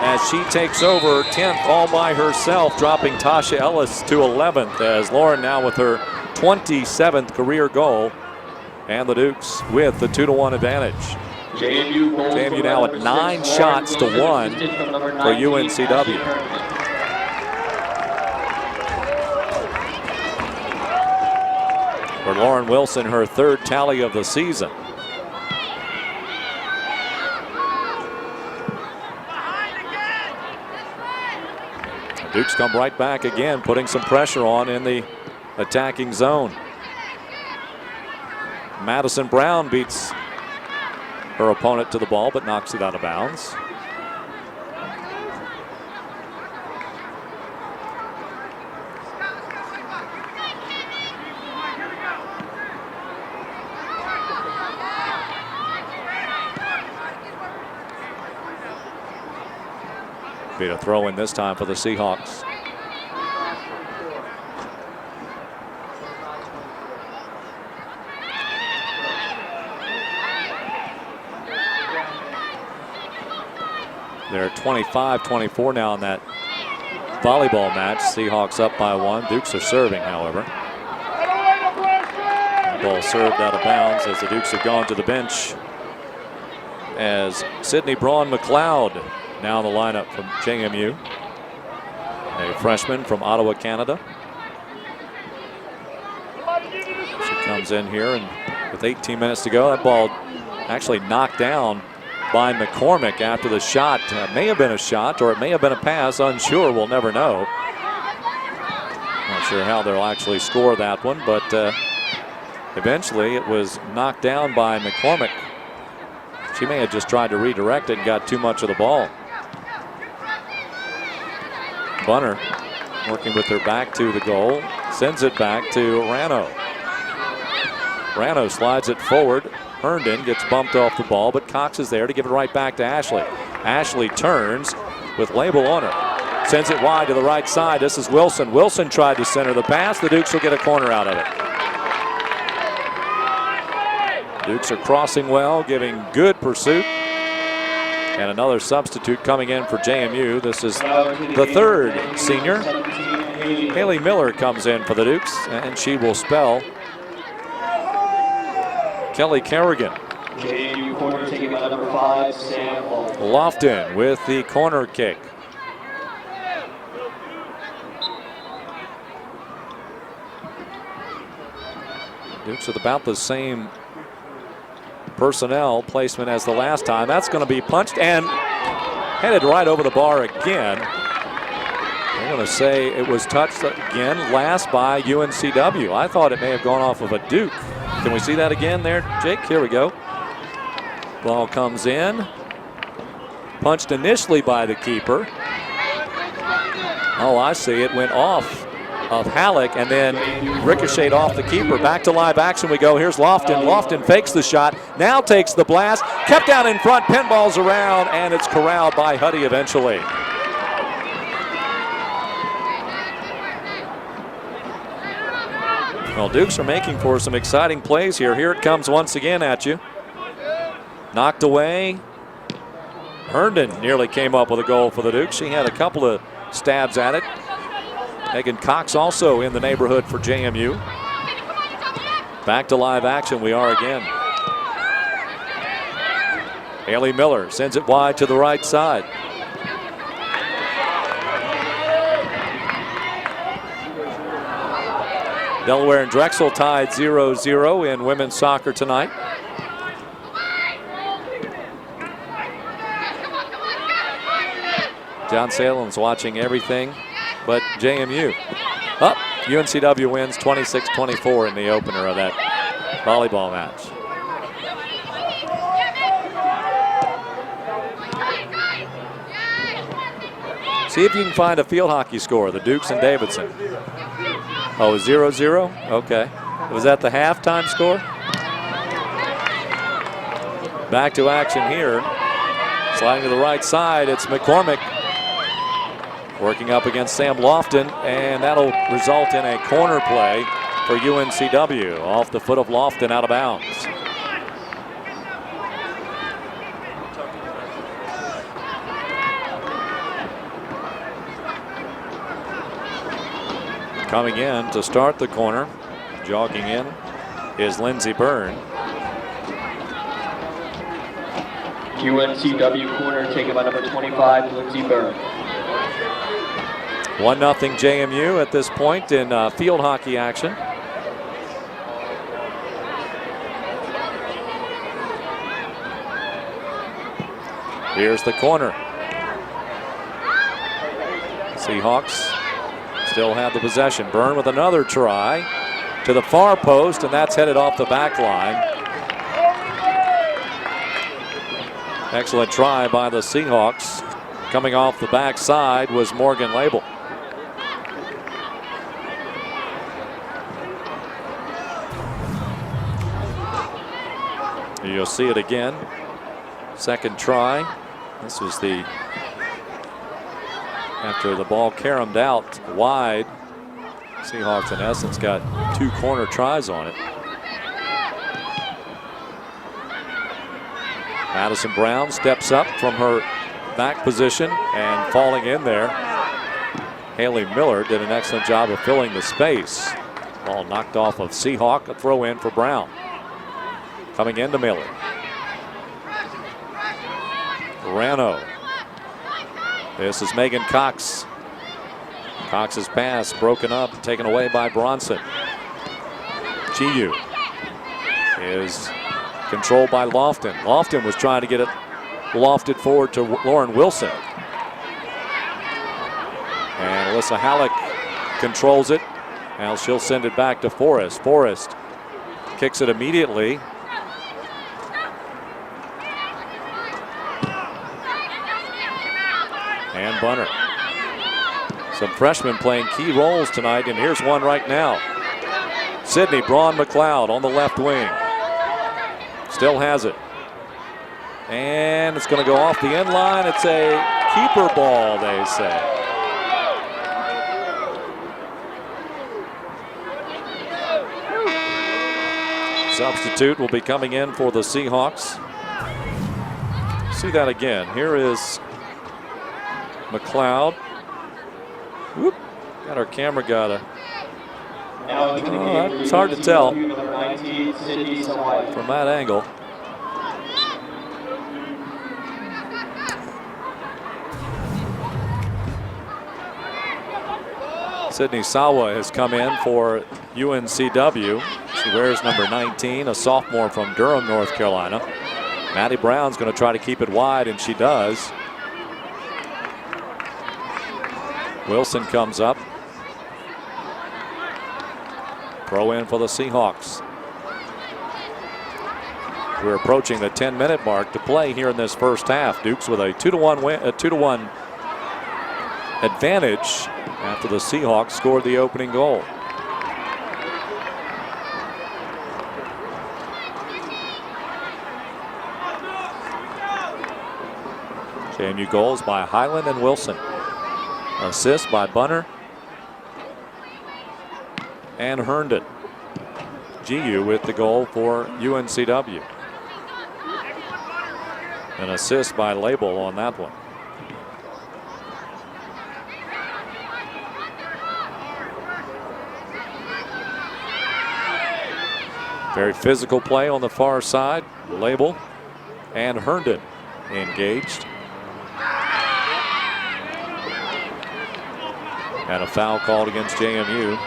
as she takes over 10th all by herself, dropping Tasha Ellis to 11th, as Lauren now with her 27th career goal, and the Dukes with the 2-1 advantage. JMU now at 9 shots to 1 for UNCW. For Lauren Wilson, her third tally of the season. The Dukes come right back again, putting some pressure on in the attacking zone. Madison Brown beats her opponent to the ball, but knocks it out of bounds. Be a throw in this time for the Seahawks. They're 25-24 now in that volleyball match. Seahawks up by 1. Dukes are serving, however. The ball served out of bounds as the Dukes have gone to the bench, as Sydney Braun McLeod now in the lineup from JMU, a freshman from Ottawa, Canada. She comes in here, and with 18 minutes to go, that ball actually knocked down by McCormick after the shot. May have been a shot, or it may have been a pass. Unsure. We'll never know. Not sure how they'll actually score that one, but eventually it was knocked down by McCormick. She may have just tried to redirect it and got too much of the ball. Bunner working with her back to the goal. Sends it back to Rano. Rano slides it forward. Herndon gets bumped off the ball, but Cox is there to give it right back to Ashley. Ashley turns with Label on her. Sends it wide to the right side. This is Wilson. Wilson tried to center the pass. The Dukes will get a corner out of it. Dukes are crossing well, giving good pursuit. And another substitute coming in for JMU. This is the third senior. Haley Miller comes in for the Dukes, and she will spell Kelly Kerrigan. JMU corner taken by number 5, Sam Lofton with the corner kick. Dukes with about the same personnel placement as the last time. That's going to be punched and headed right over the bar again. I'm going to say it was touched again last by UNCW. I thought it may have gone off of a Duke. Can we see that again there, Jake? Here we go. Ball comes in. Punched initially by the keeper. Oh, I see. It went off of Halleck and then ricocheted off the keeper. Back to live action we go. Here's Lofton. Lofton fakes the shot. Now takes the blast. Kept down in front. Pinballs around, and it's corralled by Huddy eventually. Well, Dukes are making for some exciting plays here. Here it comes once again at you. Knocked away. Herndon nearly came up with a goal for the Dukes. She had a couple of stabs at it. Megan Cox also in the neighborhood for JMU. Back to live action we are again. Haley Miller sends it wide to the right side. Delaware and Drexel tied 0-0 in women's soccer tonight. John Salem's watching everything but JMU. Up, UNCW wins 26-24 in the opener of that volleyball match. See if you can find a field hockey score, the Dukes and Davidson. Oh, 0-0? Okay. Was that the halftime score? Back to action here. Sliding to the right side, it's McCormick working up against Sam Lofton, and that'll result in a corner play for UNCW off the foot of Lofton out of bounds. Coming in to start the corner, jogging in, is Lindsey Byrne. UNCW corner taken by number 25, Lindsey Byrne. 1-0 JMU at this point in field hockey action. Here's the corner. Seahawks still have the possession. Byrne with another try to the far post, and that's headed off the back line. Excellent try by the Seahawks. Coming off the backside was Morgan Label. You'll see it again. Second try. This was the after the ball caromed out wide. Seahawks in essence got 2 corner tries on it. Madison Brown steps up from her back position and falling in there. Haley Miller did an excellent job of filling the space. Ball knocked off of Seahawk, a throw in for Brown. Coming into Miller. Rano. This is Megan Cox. Cox's pass broken up, taken away by Bronson. Chiu is controlled by Lofton. Lofton was trying to get it lofted forward to Lauren Wilson. And Alyssa Halleck controls it. Now she'll send it back to Forrest. Forrest kicks it immediately. and Bunner. Some freshmen playing key roles tonight, and here's one right now. Sydney Braun McLeod on the left wing. Still has it. And it's going to go off the end line. It's a keeper ball, they say. Substitute will be coming in for the Seahawks. See that again. Here is McLeod. Whoop. Got our camera got a. It's hard to tell from that angle. Sydney Sawa has come in for UNCW. She wears number 19, a sophomore from Durham, North Carolina. Maddie Brown's going to try to keep it wide, and she does. Wilson comes up. Throw in for the Seahawks. We're approaching the 10-minute mark to play here in this first half. Dukes with a 2-1 win, a 2-1 advantage after the Seahawks scored the opening goal. JMU goals by Highland and Wilson. Assist by Bunner and Herndon. GU with the goal for UNCW. An assist by Label on that one. Very physical play on the far side. Label and Herndon engaged. And a foul called against JMU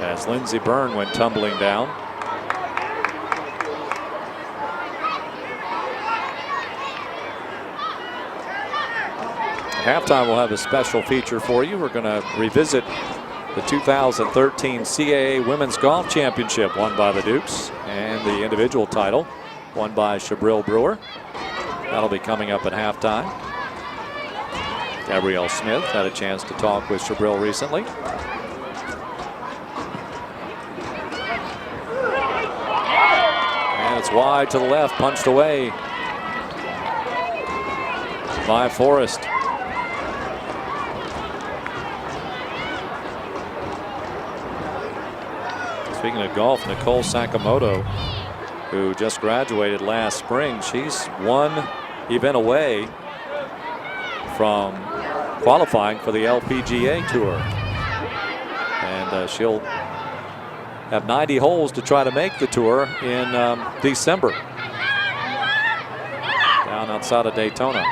as Lindsey Byrne went tumbling down. At halftime, we'll have a special feature for you. We're going to revisit the 2013 CAA Women's Golf Championship won by the Dukes and the individual title won by Shabril Brewer. That'll be coming up at halftime. Gabrielle Smith had a chance to talk with Shabril recently. And it's wide to the left, punched away by Forrest. Speaking of golf, Nicole Sakamoto, who just graduated last spring, she's one event away from qualifying for the LPGA Tour. And she'll have 90 holes to try to make the tour in December down outside of Daytona.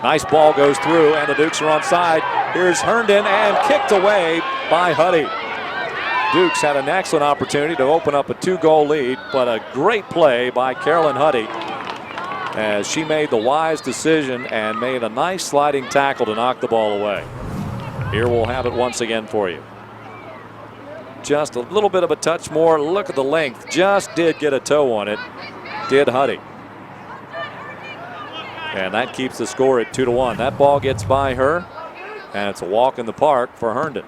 Nice ball goes through, and the Dukes are onside. Here's Herndon, and kicked away by Huddy. Dukes had an excellent opportunity to open up a 2-goal lead, but a great play by Carolyn Huddy as she made the wise decision and made a nice sliding tackle to knock the ball away. Here we'll have it once again for you. Just a little bit of a touch more. Look at the length. Just did get a toe on it. Did Huddy. And that keeps the score at 2-1. That ball gets by her, and it's a walk in the park for Herndon.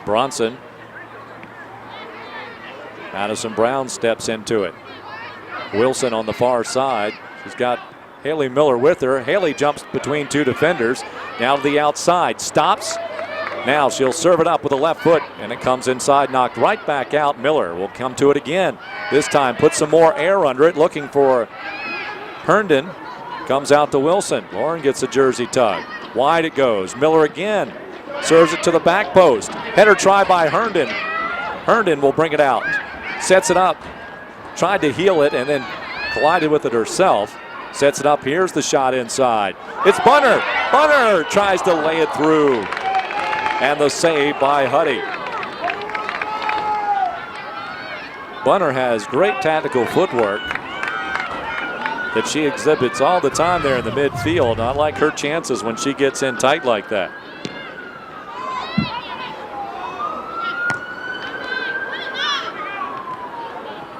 Bronson. Madison Brown steps into it. Wilson on the far side. She's got Haley Miller with her. Haley jumps between two defenders. Now to the outside. Stops. Now she'll serve it up with the left foot, and it comes inside, knocked right back out. Miller will come to it again. This time put some more air under it, looking for Herndon. Comes out to Wilson. Lauren gets a jersey tug. Wide it goes. Miller again. Serves it to the back post. Header try by Herndon. Herndon will bring it out. Sets it up. Tried to heel it and then collided with it herself. Sets it up. Here's the shot inside. It's Bunner. Bunner tries to lay it through. And the save by Huddy. Bunner has great tactical footwork that she exhibits all the time there in the midfield. I like her chances when she gets in tight like that.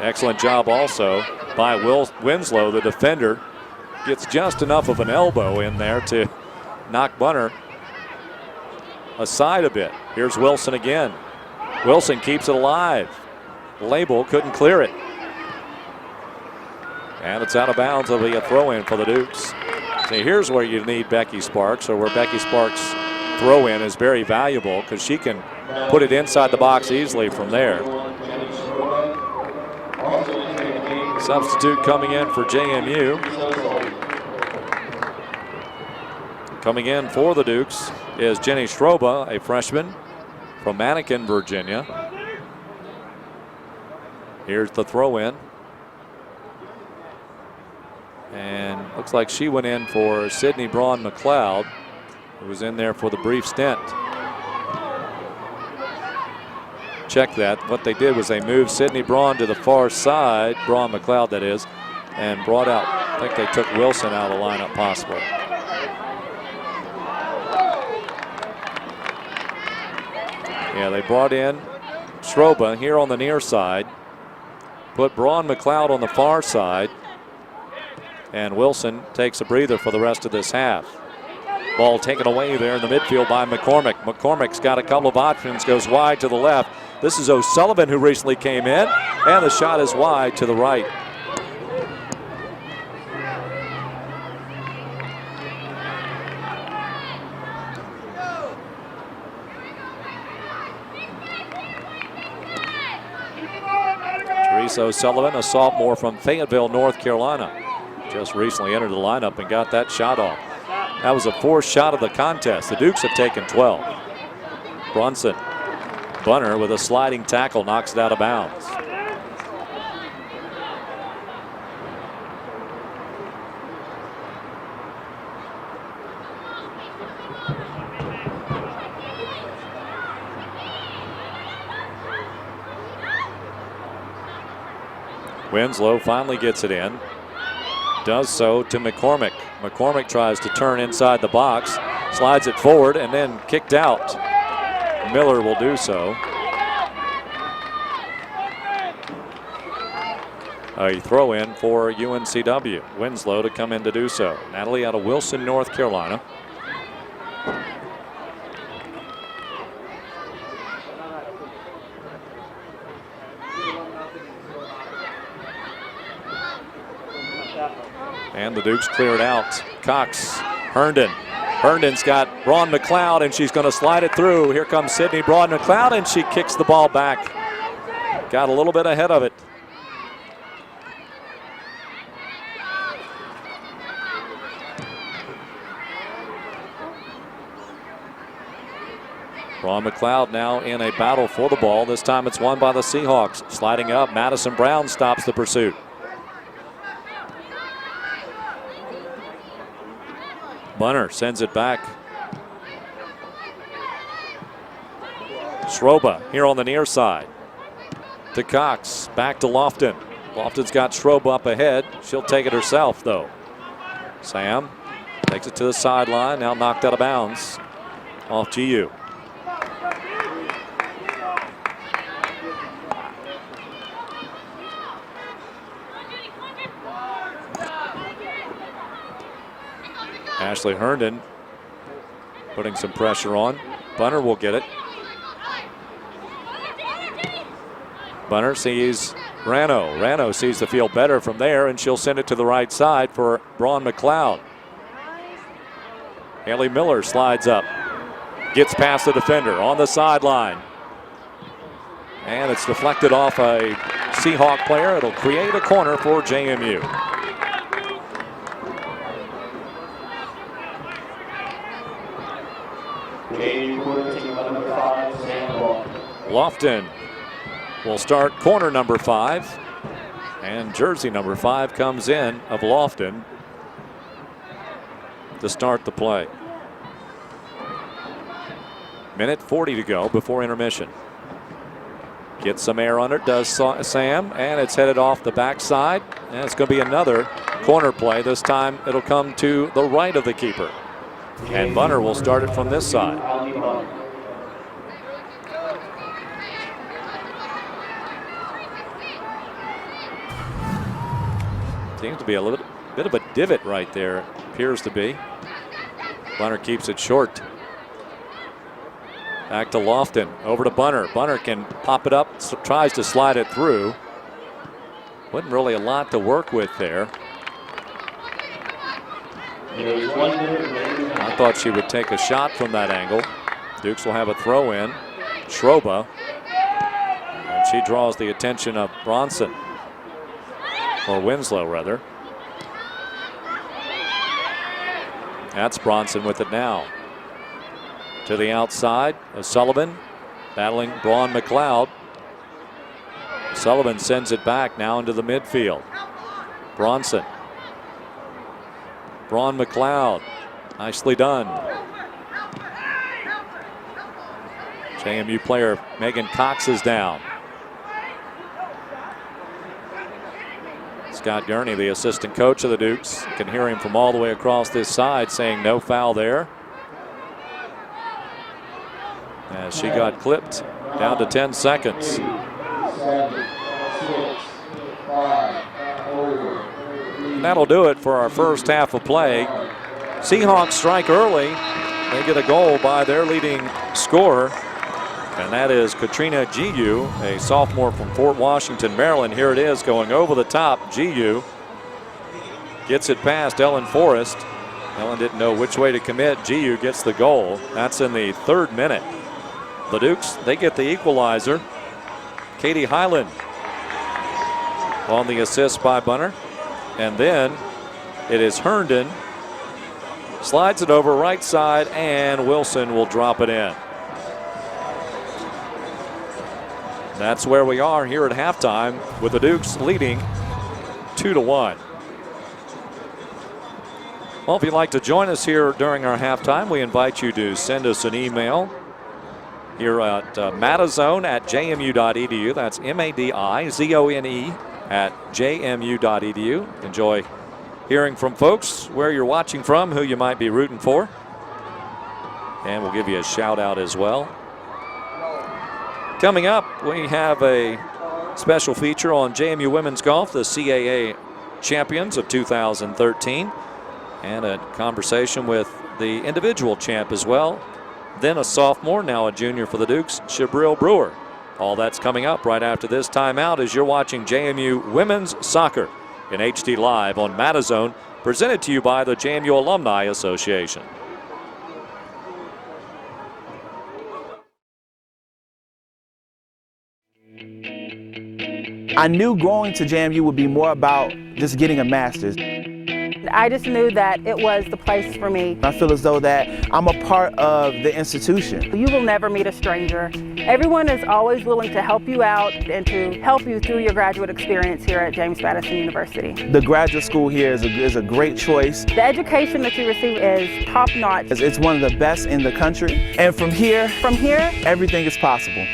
Excellent job also by Winslow, the defender. Gets just enough of an elbow in there to knock Bunner aside a bit. Here's Wilson again. Wilson keeps it alive. Label couldn't clear it. And it's out of bounds. It'll be a throw-in for the Dukes. See, here's where you need Becky Sparks, or where Becky Sparks' throw-in is very valuable because she can put it inside the box easily from there. Substitute coming in for JMU. Coming in for the Dukes is Jenny Stroba, a freshman from Mannequin, Virginia. Here's the throw-in. And looks like she went in for Sydney Braun-McLeod, who was in there for the brief stint. Check that. What they did was they moved Sydney Braun to the far side, Braun-McLeod that is, and brought out, I think they took Wilson out of the lineup possibly. Yeah, they brought in Stroba here on the near side, put Braun-McLeod on the far side, and Wilson takes a breather for the rest of this half. Ball taken away there in the midfield by McCormick. McCormick's got a couple of options, goes wide to the left. This is O'Sullivan who recently came in, and the shot is wide to the right. Teresa O'Sullivan, a sophomore from Fayetteville, North Carolina. Just recently entered the lineup and got that shot off. That was the fourth shot of the contest. The Dukes have taken 12. Brunson. Bunner with a sliding tackle knocks it out of bounds. Winslow finally gets it in. Does so to McCormick. McCormick tries to turn inside the box, slides it forward, and then kicked out. Miller will do so. A throw in for UNCW. Winslow to come in to do so. Natalie out of Wilson, North Carolina. And the Dukes clear it out. Cox, Herndon. Herndon's got Braun-McLeod, and she's going to slide it through. Here comes Sydney Braun-McLeod, and she kicks the ball back. Got a little bit ahead of it. Braun-McLeod now in a battle for the ball. This time it's won by the Seahawks. Sliding up, Madison Brown stops the pursuit. Bunner sends it back. Stroba here on the near side. To Cox, back to Lofton. Lofton's got Stroba up ahead. She'll take it herself though. Sam takes it to the sideline, now knocked out of bounds. Off GU. Ashley Herndon putting some pressure on. Bunner will get it. Bunner sees Rano. Rano sees the field better from there, and she'll send it to the right side for Braun-McLeod. Haley Miller slides up. Gets past the defender on the sideline. And it's deflected off a Seahawk player. It'll create a corner for JMU. Lofton will start corner number 5, and jersey number 5 comes in of Lofton to start the play. Minute 40 to go before intermission. Gets some air under it, does Sam, and it's headed off the backside, and it's going to be another corner play. This time it'll come to the right of the keeper, and Bunner will start it from this side. Seems to be a little bit of a divot right there. Appears to be. Bunner keeps it short. Back to Lofton. Over to Bunner. Bunner can pop it up. Tries to slide it through. Wasn't really a lot to work with there. I thought she would take a shot from that angle. Dukes will have a throw in. Schroba. And she draws the attention of Bronson. Or Winslow, rather. That's Bronson with it now. To the outside, Sullivan battling Braun McLeod. Sullivan sends it back now into the midfield. Bronson. Braun McLeod. Nicely done. JMU player Megan Cox is down. Scott Gurney, the assistant coach of the Dukes, can hear him from all the way across this side saying no foul there. As she got clipped down to 10 seconds. That'll do it for our first half of play. Seahawks strike early. They get a goal by their leading scorer, and that is Katrina GU, a sophomore from Fort Washington, Maryland. Here it is going over the top. GU gets it past Ellen Forrest. Ellen didn't know which way to commit. GU gets the goal. That's in the 3rd minute. The Dukes, they get the equalizer. Katie Hyland on the assist by Bunner. And then it is Herndon. Slides it over right side, and Wilson will drop it in. That's where we are here at halftime, with the Dukes leading 2-1. Well, if you'd like to join us here during our halftime, we invite you to send us an email here at madizone@jmu.edu. That's MADIZONE @jmu.edu. Enjoy hearing from folks, where you're watching from, who you might be rooting for. And we'll give you a shout out as well. Coming up, we have a special feature on JMU women's golf, the CAA champions of 2013, and a conversation with the individual champ as well. Then a sophomore, now a junior for the Dukes, Shabril Brewer. All that's coming up right after this timeout as you're watching JMU Women's Soccer in HD Live on Madizone, presented to you by the JMU Alumni Association. I knew going to JMU would be more about just getting a master's. I just knew that it was the place for me. I feel as though that I'm a part of the institution. You will never meet a stranger. Everyone is always willing to help you out and to help you through your graduate experience here at James Madison University. The graduate school here is a great choice. The education that you receive is top-notch. It's one of the best in the country. And from here, everything is possible.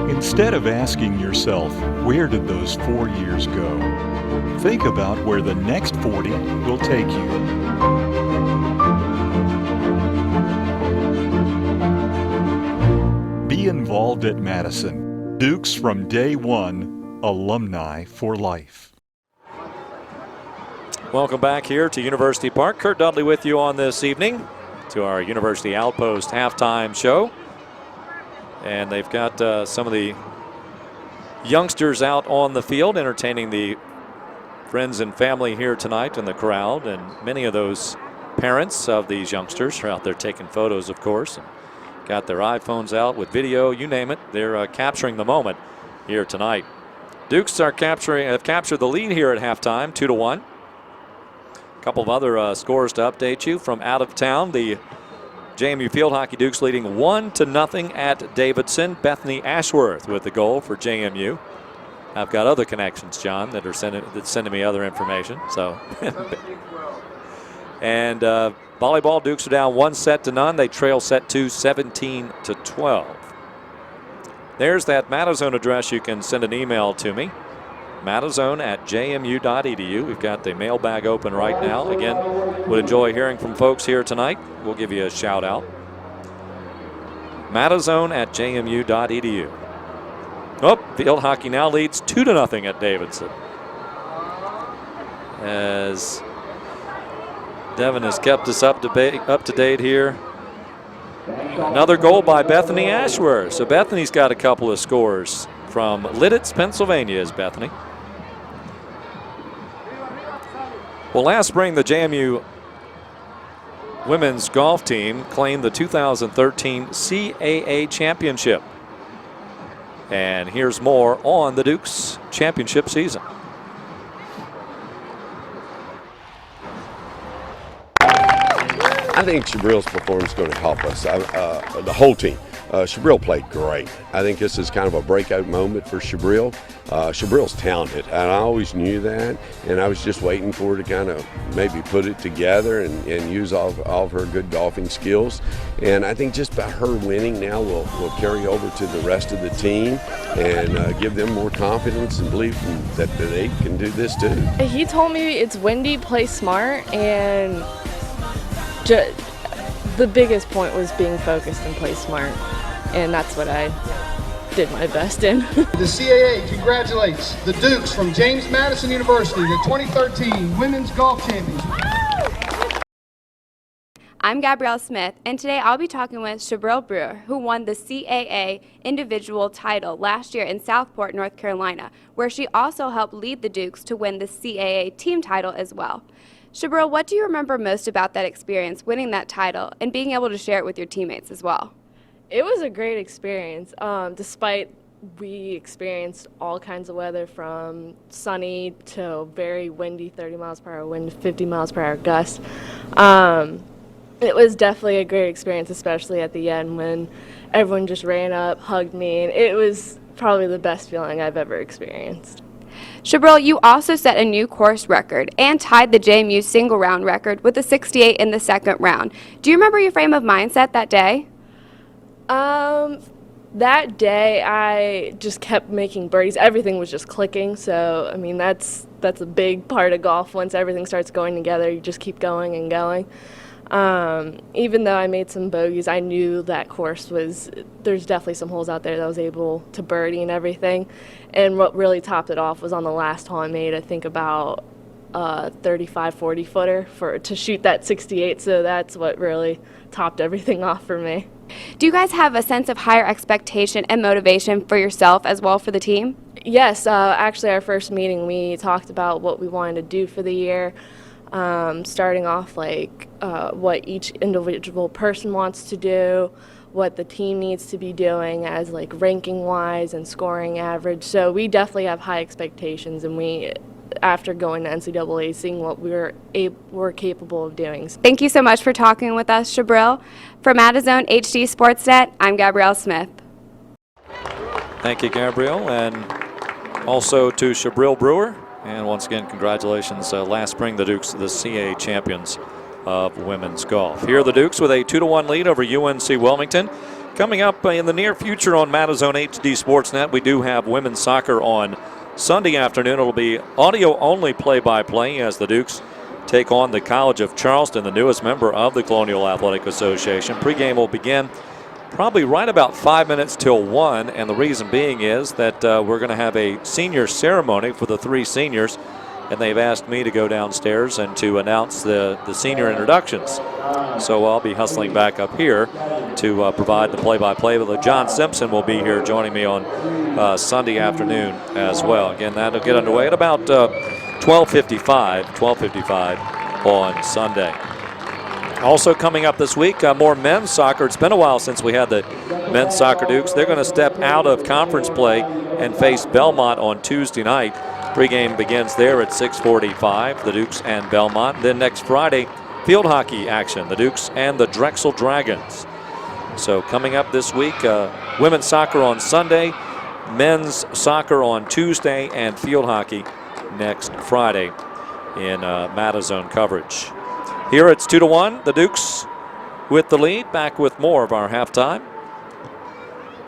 Instead of asking yourself, where did those 4 years go? Think about where the next 40 will take you. Be involved at Madison. Dukes from day one, alumni for life. Welcome back here to University Park. Kurt Dudley with you on this evening to our University Outpost halftime show. And they've got some of the youngsters out on the field entertaining the friends and family here tonight in the crowd. And many of those parents of these youngsters are out there taking photos, of course, and got their iPhones out with video, you name it. They're capturing the moment here tonight. Dukes have captured the lead here at halftime, 2-1. couple of other scores to update you from out of town. The JMU Field Hockey Dukes leading 1-0 at Davidson. Bethany Ashworth with the goal for JMU. I've got other connections, John, that are sending me other information. So, and volleyball Dukes are down 1-0. They trail set 2, 17-12. There's that Matazone address. You can send an email to me. Matazone@jmu.edu. We've got the mailbag open right now. Again, would enjoy hearing from folks here tonight. We'll give you a shout out. Matazone@jmu.edu. Oh, field hockey now leads 2-0 at Davidson. As Devin has kept us up to date here. Another goal by Bethany Ashworth. So Bethany's got a couple of scores from Lidditz, Pennsylvania, is Bethany. Well, last spring, the JMU women's golf team claimed the 2013 CAA championship. And here's more on the Dukes championship season. I think Shabril's performance is going to help us, the whole team. Shabril played great. I think this is kind of a breakout moment for Shabril. Shabril's talented, and I always knew that, and I was just waiting for her to kind of maybe put it together and use all of her good golfing skills. And I think just by her winning now will carry over to the rest of the team and give them more confidence and belief that they can do this too. He told me it's windy, play smart, and the biggest point was being focused and play smart, and that's what I did my best in. The CAA congratulates the Dukes from James Madison University, the 2013 Women's Golf Champions. I'm Gabrielle Smith, and today I'll be talking with Shabril Brewer, who won the CAA individual title last year in Southport, North Carolina, where she also helped lead the Dukes to win the CAA team title as well. Shabril, what do you remember most about that experience, winning that title, and being able to share it with your teammates as well? It was a great experience, despite we experienced all kinds of weather from sunny to very windy, 30 miles per hour wind, 50 miles per hour gust. It was definitely a great experience, especially at the end when everyone just ran up, hugged me, and it was probably the best feeling I've ever experienced. Shabril, you also set a new course record and tied the JMU single round record with a 68 in the second round. Do you remember your frame of mindset that day? That day I just kept making birdies. Everything was just clicking, so I mean that's a big part of golf. Once everything starts going together, you just keep going and going. Even though I made some bogeys, I knew that course there's definitely some holes out there that I was able to birdie and everything. And what really topped it off was on the last hole I made, I think about a 35-40 footer to shoot that 68, so that's what really topped everything off for me. Do you guys have a sense of higher expectation and motivation for yourself as well for the team? Yes, actually our first meeting we talked about what we wanted to do for the year. Starting off like what each individual person wants to do, what the team needs to be doing as like ranking wise and scoring average. So we definitely have high expectations, and we, after going to NCAA, seeing what we're capable of doing. Thank you so much for talking with us, Shabril. From Matazone HD Sportsnet, I'm Gabrielle Smith. Thank you, Gabrielle, and also to Shabril Brewer. And once again, congratulations. Last spring, the Dukes, the CAA champions of women's golf. Here are the Dukes with a 2-1 lead over UNC Wilmington. Coming up in the near future on Matazone HD Sportsnet, we do have women's soccer on Sunday afternoon. It'll be audio-only play-by-play as the Dukes take on the College of Charleston, the newest member of the Colonial Athletic Association. Pregame will begin probably right about 5 minutes till 1, and the reason being is that we're going to have a senior ceremony for the 3 seniors, and they've asked me to go downstairs and to announce the senior introductions. So I'll be hustling back up here to provide the play-by-play, but John Simpson will be here joining me on Sunday afternoon as well. Again, that'll get underway at about 12:55 on Sunday. Also coming up this week, more men's soccer. It's been a while since we had the men's soccer Dukes. They're going to step out of conference play and face Belmont on Tuesday night. Pregame begins there at 6:45, the Dukes and Belmont. Then next Friday, field hockey action, the Dukes and the Drexel Dragons. So coming up this week, women's soccer on Sunday, men's soccer on Tuesday, and field hockey next Friday in Madazone coverage. Here it's 2-1, the Dukes with the lead. Back with more of our halftime.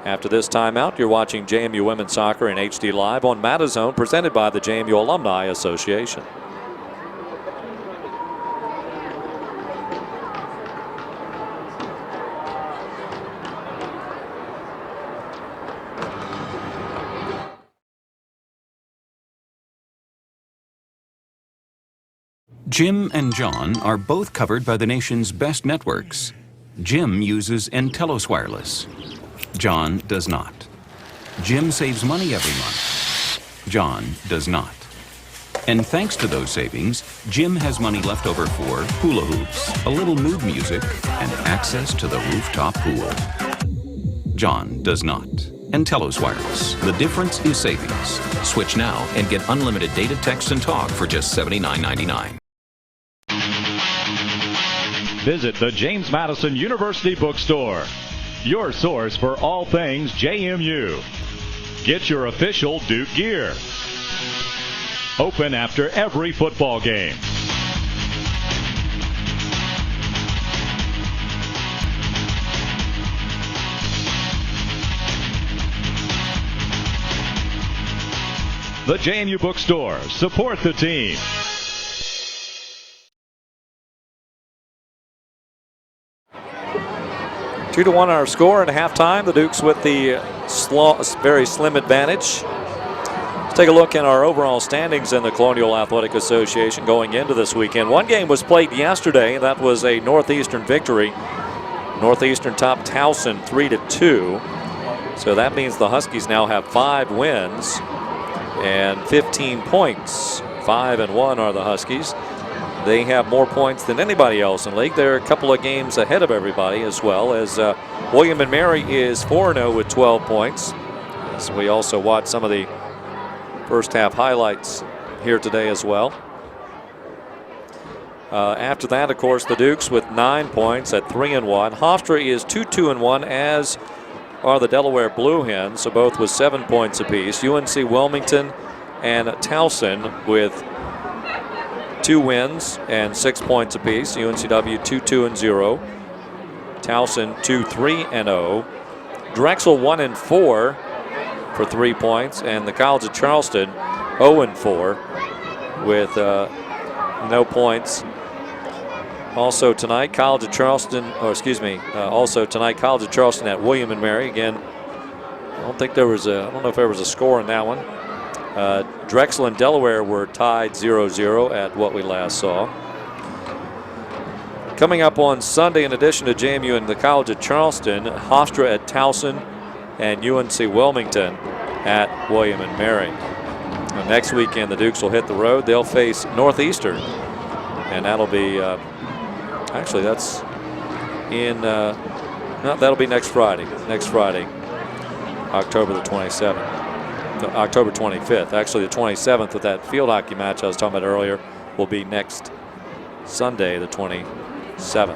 After this timeout, you're watching JMU Women's Soccer in HD Live on Madazone, presented by the JMU Alumni Association. Jim and John are both covered by the nation's best networks. Jim uses Entelos Wireless. John does not. Jim saves money every month. John does not. And thanks to those savings, Jim has money left over for hula hoops, a little mood music, and access to the rooftop pool. John does not. Entelos Wireless. The difference is savings. Switch now and get unlimited data, text, and talk for just $79.99. Visit the James Madison University Bookstore, your source for all things JMU. Get your official Duke gear. Open after every football game. The JMU Bookstore. Support the team. Two to one our score at halftime. The Dukes with the very slim advantage. Let's take a look at our overall standings in the Colonial Athletic Association going into this weekend. One game was played yesterday. That was a Northeastern victory. Northeastern topped Towson 3-2. So that means the Huskies now have 5 wins and 15 points. 5-1 are the Huskies. They have more points than anybody else in the league. They're a couple of games ahead of everybody, as well as William & Mary is 4-0 with 12 points. So we also watched some of the first half highlights here today as well. After that, of course, the Dukes with 9 points at 3-1. Hofstra is 2-2-1, as are the Delaware Blue Hens, so both with 7 points apiece. UNC Wilmington and Towson with 2 wins and 6 points apiece. UNCW 2-2-0. Towson 2-3-0. Drexel 1-4 for 3 points, and the College of Charleston 0-4 with no points. Also tonight, College of Charleston at William & Mary. Again, I don't know if there was a score in that one. Drexel and Delaware were tied 0-0 at what we last saw. Coming up on Sunday, in addition to JMU and the College of Charleston, Hofstra at Towson and UNC Wilmington at William & Mary. And next weekend, the Dukes will hit the road. They'll face Northeastern, and that'll be actually that's in that'll be next Friday. October the 27th. October 25th. Actually, the 27th with that field hockey match I was talking about earlier will be next Sunday, the 27th.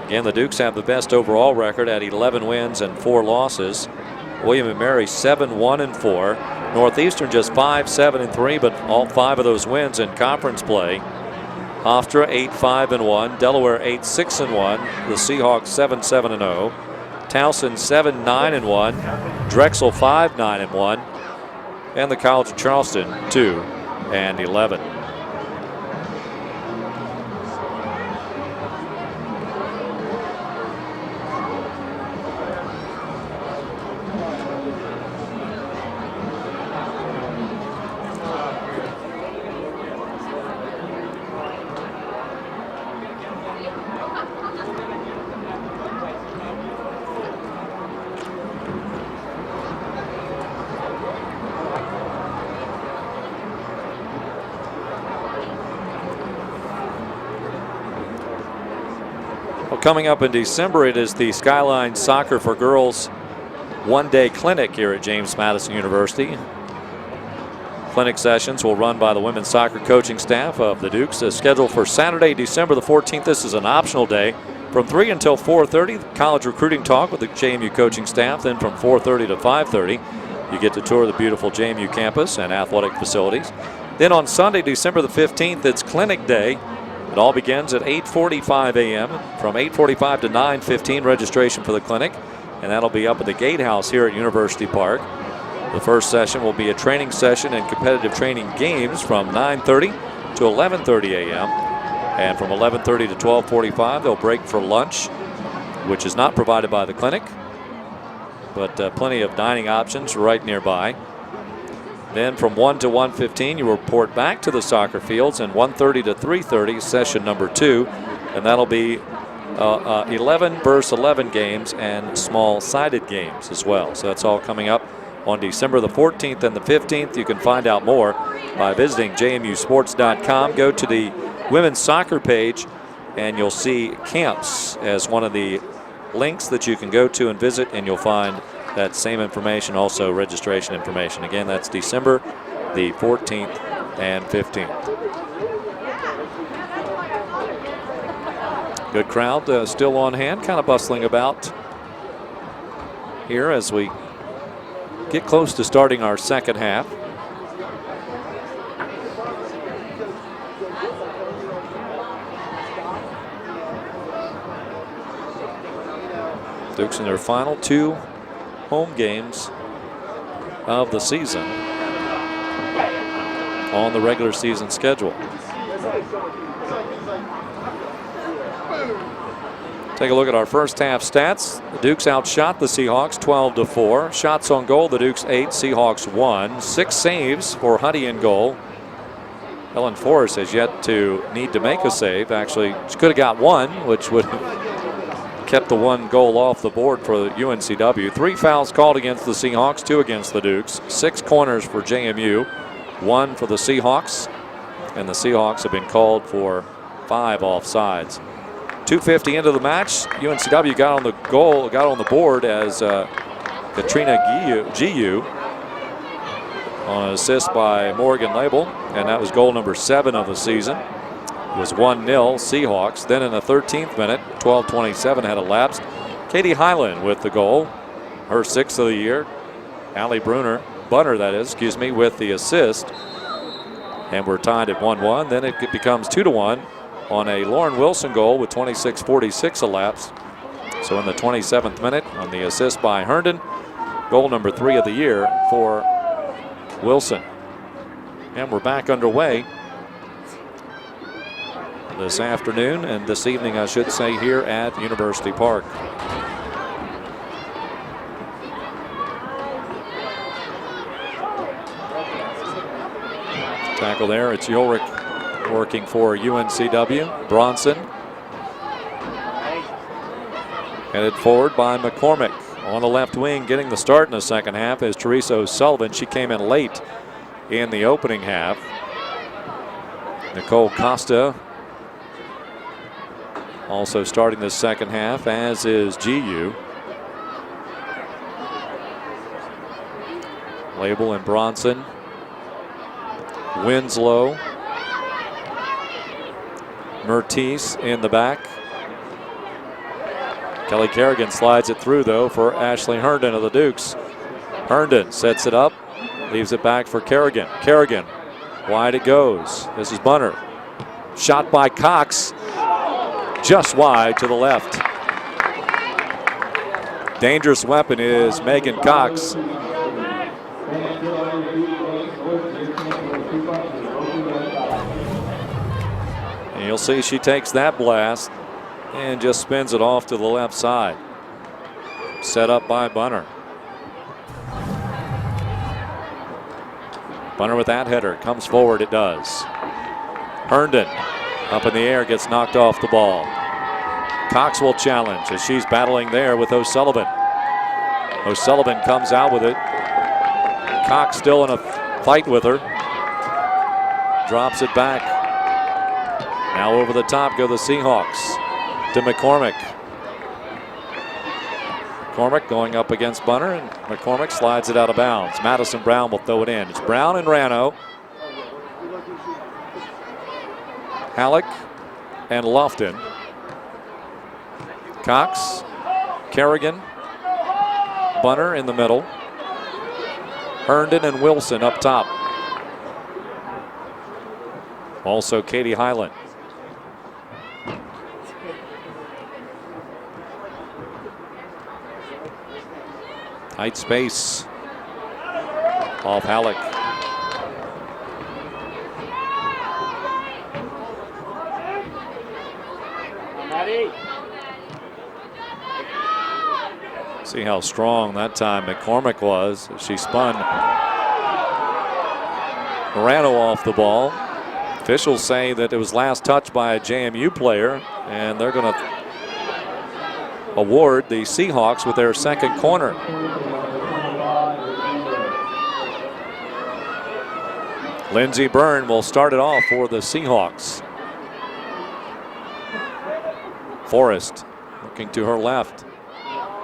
Again, the Dukes have the best overall record at 11 wins and 4 losses. William & Mary 7-1-4. Northeastern just 5-7-3, but all 5 of those wins in conference play. Hofstra 8-5-1. Delaware 8-6-1. The Seahawks 7-7-0. Towson 7-9-1, Drexel 5-9-1, and the College of Charleston 2-11. Coming up in December, it is the Skyline Soccer for Girls one-day clinic here at James Madison University. Clinic sessions will run by the women's soccer coaching staff of the Dukes. Scheduled for Saturday, December the 14th. This is an optional day from 3 until 4:30. College recruiting talk with the JMU coaching staff. Then from 4:30 to 5:30, you get to tour the beautiful JMU campus and athletic facilities. Then on Sunday, December the 15th, it's clinic day. It all begins at 8:45 a.m. From 8:45 to 9:15, registration for the clinic, and that'll be up at the Gatehouse here at University Park. The first session will be a training session and competitive training games from 9:30 to 11:30 a.m. And from 11:30 to 12:45, they'll break for lunch, which is not provided by the clinic, but plenty of dining options right nearby. Then from 1 to 1:15, you report back to the soccer fields, and 1:30 to 3:30, session number 2, and that'll be 11 versus 11 games and small-sided games as well. So that's all coming up on December the 14th and the 15th. You can find out more by visiting jmusports.com. Go to the women's soccer page, and you'll see camps as one of the links that you can go to and visit, and you'll find that same information, also registration information. Again, that's December the 14th and 15th. Good crowd still on hand, kind of bustling about here as we get close to starting our second half. Dukes in their final 2 home games of the season on the regular season schedule. Take a look at our first half stats. The Dukes outshot the Seahawks 12-4. Shots on goal, the Dukes 8, Seahawks 1. 6 saves for Huddy in goal. Ellen Forrest has yet to need to make a save. Actually, she could have got one, which would have kept the 1 goal off the board for UNCW. 3 fouls called against the Seahawks, 2 against the Dukes. 6 corners for JMU, 1 for the Seahawks. And the Seahawks have been called for 5 offsides. 2:50 into the match, UNCW got on the board as Katrina Giu on an assist by Morgan Label, and that was goal number 7 of the season. It was 1-0 Seahawks. Then in the 13th minute, 12:27 had elapsed. Katie Highland with the goal, her 6th of the year. Allie Bunner, with the assist. And we're tied at 1-1. Then it becomes 2-1 on a Lauren Wilson goal with 26:46 elapsed. So in the 27th minute, on the assist by Herndon, goal number 3 of the year for Wilson. And we're back underway this afternoon, and this evening I should say, here at University Park. Tackle there, it's Ulrich working for UNCW. Bronson headed forward by McCormick. On the left wing, getting the start in the second half is Teresa O'Sullivan. She came in late in the opening half. Nicole Costa also starting the second half, as is GU. Label and Bronson. Winslow. Mertis in the back. Kelly Kerrigan slides it through, though, for Ashley Herndon of the Dukes. Herndon sets it up, leaves it back for Kerrigan. Kerrigan, wide it goes. This is Bunner. Shot by Cox, just wide to the left. Dangerous weapon is Megan Cox. And you'll see she takes that blast and just spins it off to the left side. Set up by Bunner. Bunner with that header. Comes forward, it does. Herndon up in the air, gets knocked off the ball. Cox will challenge as she's battling there with O'Sullivan. O'Sullivan comes out with it. Cox still in a fight with her. Drops it back. Now over the top go the Seahawks. To McCormick. McCormick going up against Bunner, and McCormick slides it out of bounds. Madison Brown will throw it in. It's Brown and Rano. Halleck and Lofton. Cox, Kerrigan, Bunner in the middle. Herndon and Wilson up top. Also Katie Highland. Tight space off Halleck. See how strong that time McCormick was. She spun Morano off the ball. Officials say that it was last touched by a JMU player, and they're going to award the Seahawks with their second corner. Lindsey Byrne will start it off for the Seahawks. Forrest looking to her left.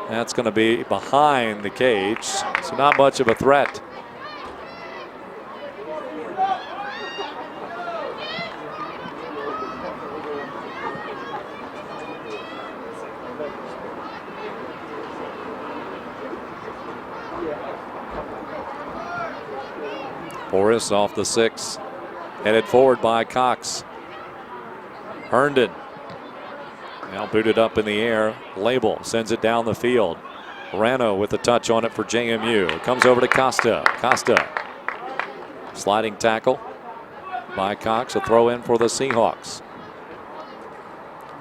That's going to be behind the cage, so not much of a threat. Forrest off the 6, headed forward by Cox. Herndon now booted up in the air. Label sends it down the field. Rano with the touch on it for JMU. It comes over to Costa. Costa sliding tackle by Cox. A throw in for the Seahawks.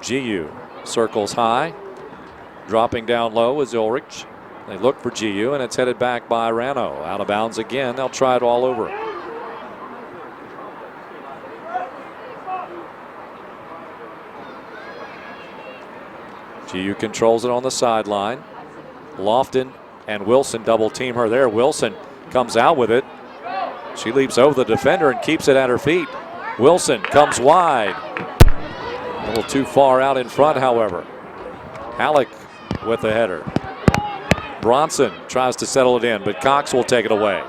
GU circles high. Dropping down low is Ulrich. They look for GU, and it's headed back by Rano. Out of bounds again. They'll try it all over. GU controls it on the sideline. Lofton and Wilson double team her there. Wilson comes out with it. She leaps over the defender and keeps it at her feet. Wilson comes wide. A little too far out in front, however. Halleck with the header. Bronson tries to settle it in, but Cox will take it away.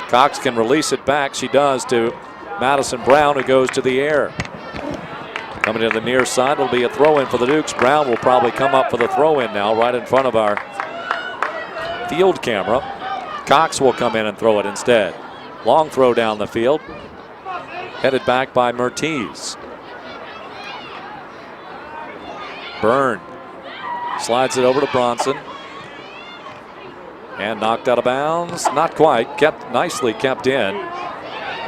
Cox can release it back. She does to Madison Brown, who goes to the air. Coming to the near side, it'll be a throw-in for the Dukes. Brown will probably come up for the throw-in now, right in front of our field camera. Cox will come in and throw it instead. Long throw down the field. Headed back by Mertiz. Byrne slides it over to Bronson. And knocked out of bounds. Not quite. Nicely kept in.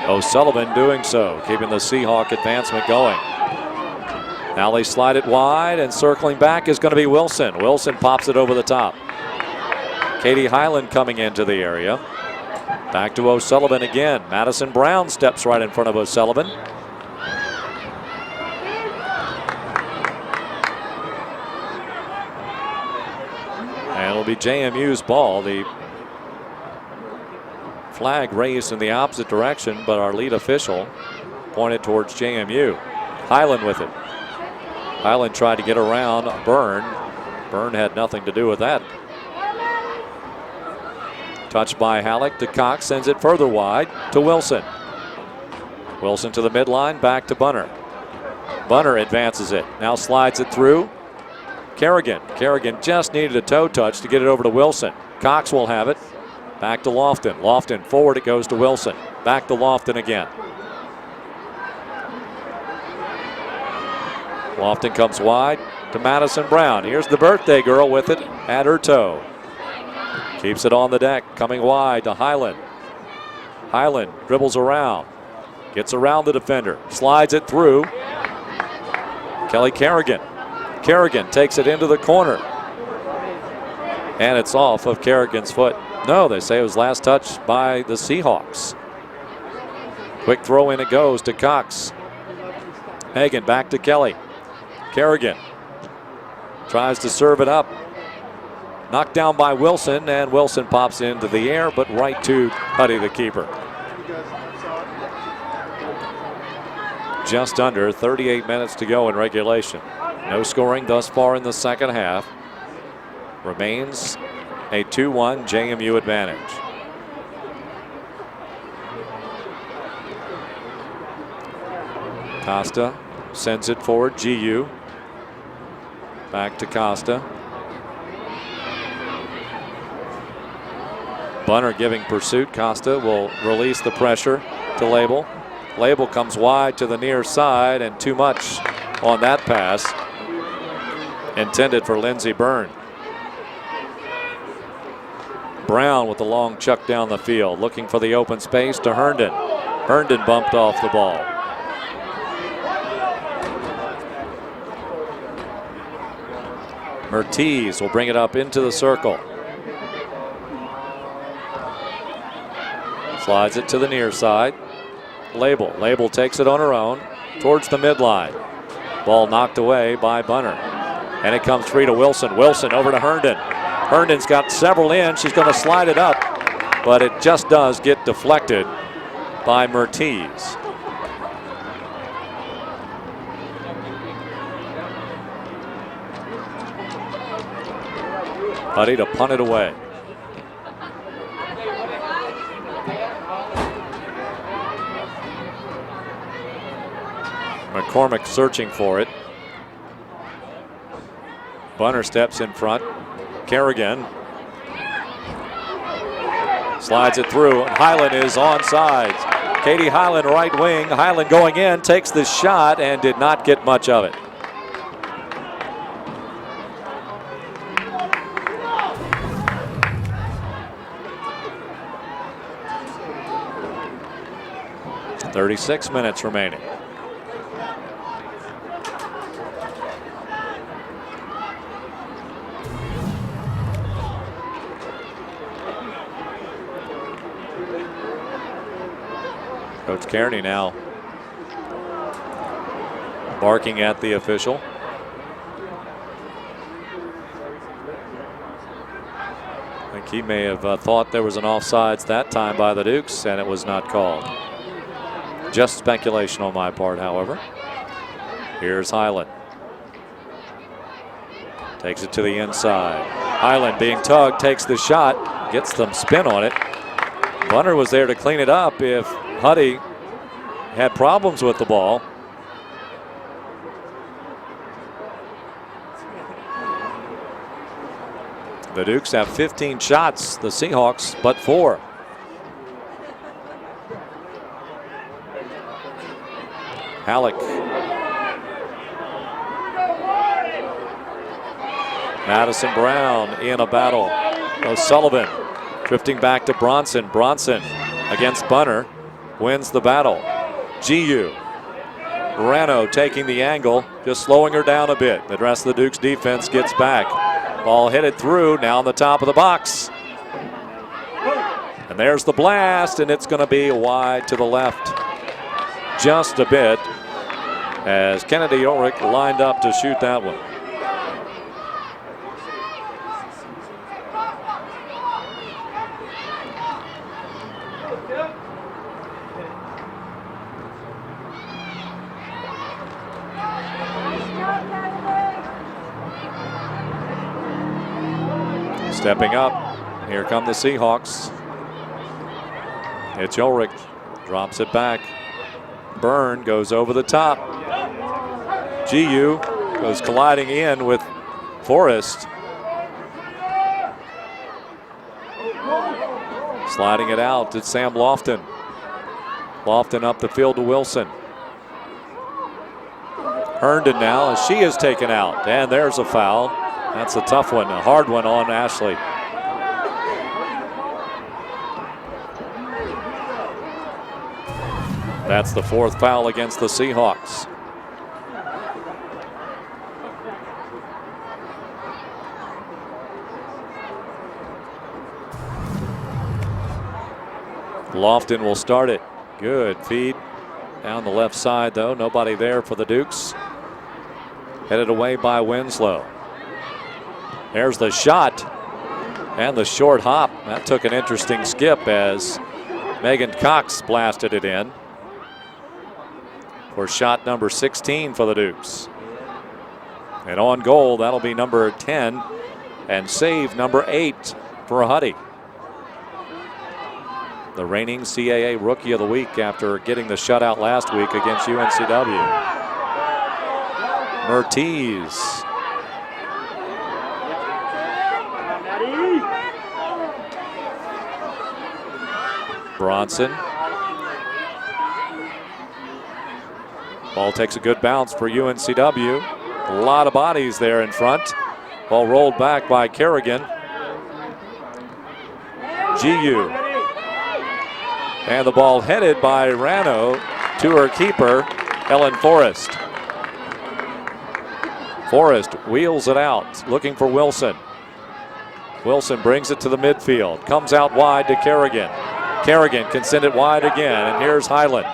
O'Sullivan doing so, keeping the Seahawk advancement going. Now they slide it wide, and circling back is going to be Wilson. Wilson pops it over the top. Katie Highland coming into the area. Back to O'Sullivan again. Madison Brown steps right in front of O'Sullivan. And it'll be JMU's ball. The flag raised in the opposite direction, but our lead official pointed towards JMU. Highland with it. Highland tried to get around Byrne. Byrne had nothing to do with that. Touched by Halleck to Cox, sends it further wide to Wilson. Wilson to the midline, back to Bunner. Bunner advances it, now slides it through. Kerrigan. Kerrigan just needed a toe touch to get it over to Wilson. Cox will have it. Back to Lofton. Lofton forward, it goes to Wilson. Back to Lofton again. Lofton comes wide to Madison Brown. Here's the birthday girl with it at her toe. Keeps it on the deck, coming wide to Highland. Highland dribbles around. Gets around the defender. Slides it through. Kelly Kerrigan. Kerrigan takes it into the corner. And it's off of Kerrigan's foot. No, they say it was last touched by the Seahawks. Quick throw in it goes to Cox. Hagan back to Kelly. Kerrigan tries to serve it up. Knocked down by Wilson, and Wilson pops into the air, but right to Huddy, the keeper. Just under 38 minutes to go in regulation. No scoring thus far in the second half. Remains a 2-1 JMU advantage. Costa sends it forward. GU. Back to Costa. Bunner giving pursuit. Costa will release the pressure to Label. Label comes wide to the near side, and too much on that pass. Intended for Lindsey Byrne. Brown with the long chuck down the field, looking for the open space to Herndon. Herndon bumped off the ball. Mertiz will bring it up into the circle. Slides it to the near side. Label takes it on her own towards the midline. Ball knocked away by Bunner. And it comes free to Wilson. Wilson over to Herndon. Herndon's got several in. She's going to slide it up, but it just does get deflected by Mertiz. Huddy to punt it away. McCormick searching for it. Bunner steps in front. Kerrigan slides it through. Highland is onside. Katie Highland, right wing. Highland going in, takes the shot and did not get much of it. .36 minutes remaining. Coach Kearney now barking at the official. I think he may have thought there was an offsides that time by the Dukes, and it was not called. Just speculation on my part, however. Here's Highland. Takes it to the inside. Highland being tugged, takes the shot, gets some spin on it. Bunner was there to clean it up if Huddy had problems with the ball. The Dukes have 15 shots, the Seahawks but 4. Halleck. Madison Brown in a battle. O'Sullivan drifting back to Bronson. Bronson against Bunner. Wins the battle. GU. Rano taking the angle, just slowing her down a bit. The rest of the Dukes defense gets back. Ball headed through, now on the top of the box. And there's the blast, and it's going to be wide to the left. Just a bit, as Kennedy Ulrich lined up to shoot that one. Stepping up, here come the Seahawks. It's Ulrich, drops it back. Byrne goes over the top. GU goes colliding in with Forrest. Sliding it out to Sam Lofton. Lofton up the field to Wilson. Herndon now as she is taken out, and there's a foul. That's a tough one, a hard one on Ashley. That's the 4th foul against the Seahawks. Lofton will start it. Good feed down the left side though. Nobody there for the Dukes. Headed away by Winslow. There's the shot and the short hop. That took an interesting skip as Megan Cox blasted it in for shot number 16 for the Dukes. And on goal, that'll be number 10 and save number 8 for Huddy. The reigning CAA Rookie of the Week after getting the shutout last week against UNCW. Mertiz. Bronson. Ball takes a good bounce for UNCW. A lot of bodies there in front. Ball rolled back by Kerrigan. GU. And the ball headed by Rano to her keeper, Ellen Forrest. Forrest wheels it out, looking for Wilson. Wilson brings it to the midfield, comes out wide to Kerrigan. Kerrigan can send it wide again, and here's Highland.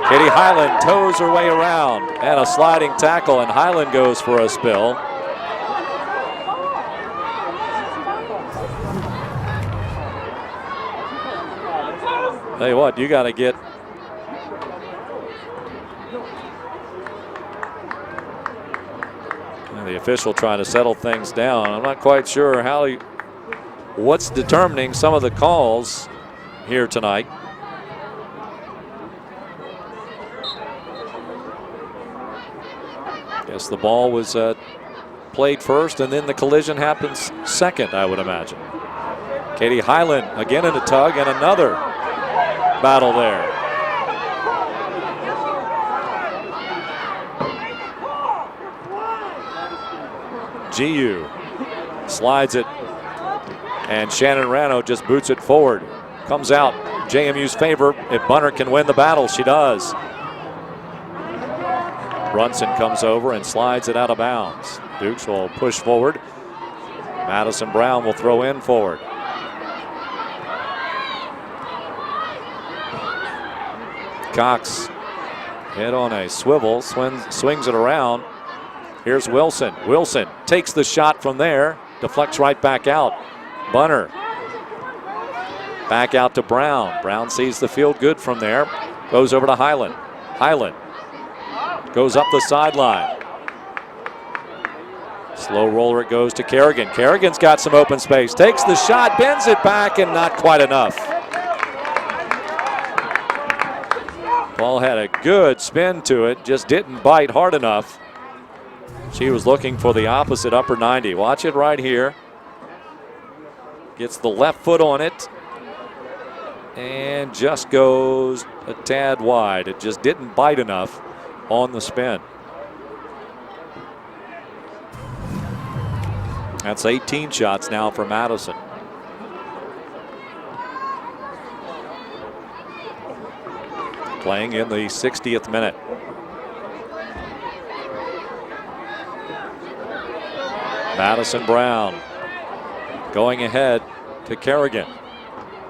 Katie Highland toes her way around, and a sliding tackle, and Highland goes for a spill. Tell you what, you got to get the official trying to settle things down. I'm not quite sure what's determining some of the calls here tonight. Guess the ball was played first, and then the collision happens second, I would imagine. Katie Highland again in a tug, and another battle there. GU slides it, and Shannon Rano just boots it forward. Comes out JMU's favor. If Bunner can win the battle, she does. Brunson comes over and slides it out of bounds. Dukes will push forward. Madison Brown will throw in forward. Cox head on a swivel, swings it around. Here's Wilson. Wilson takes the shot from there, deflects right back out. Bunner back out to Brown. Brown sees the field good from there, goes over to Highland. Highland goes up the sideline. Slow roller it goes to Kerrigan. Kerrigan's got some open space, takes the shot, bends it back, and not quite enough. Ball had a good spin to it, just didn't bite hard enough. She was looking for the opposite upper 90. Watch it right here. Gets the left foot on it and just goes a tad wide. It just didn't bite enough on the spin. That's 18 shots now for Madison. Playing in the 60th minute. Madison Brown going ahead to Kerrigan.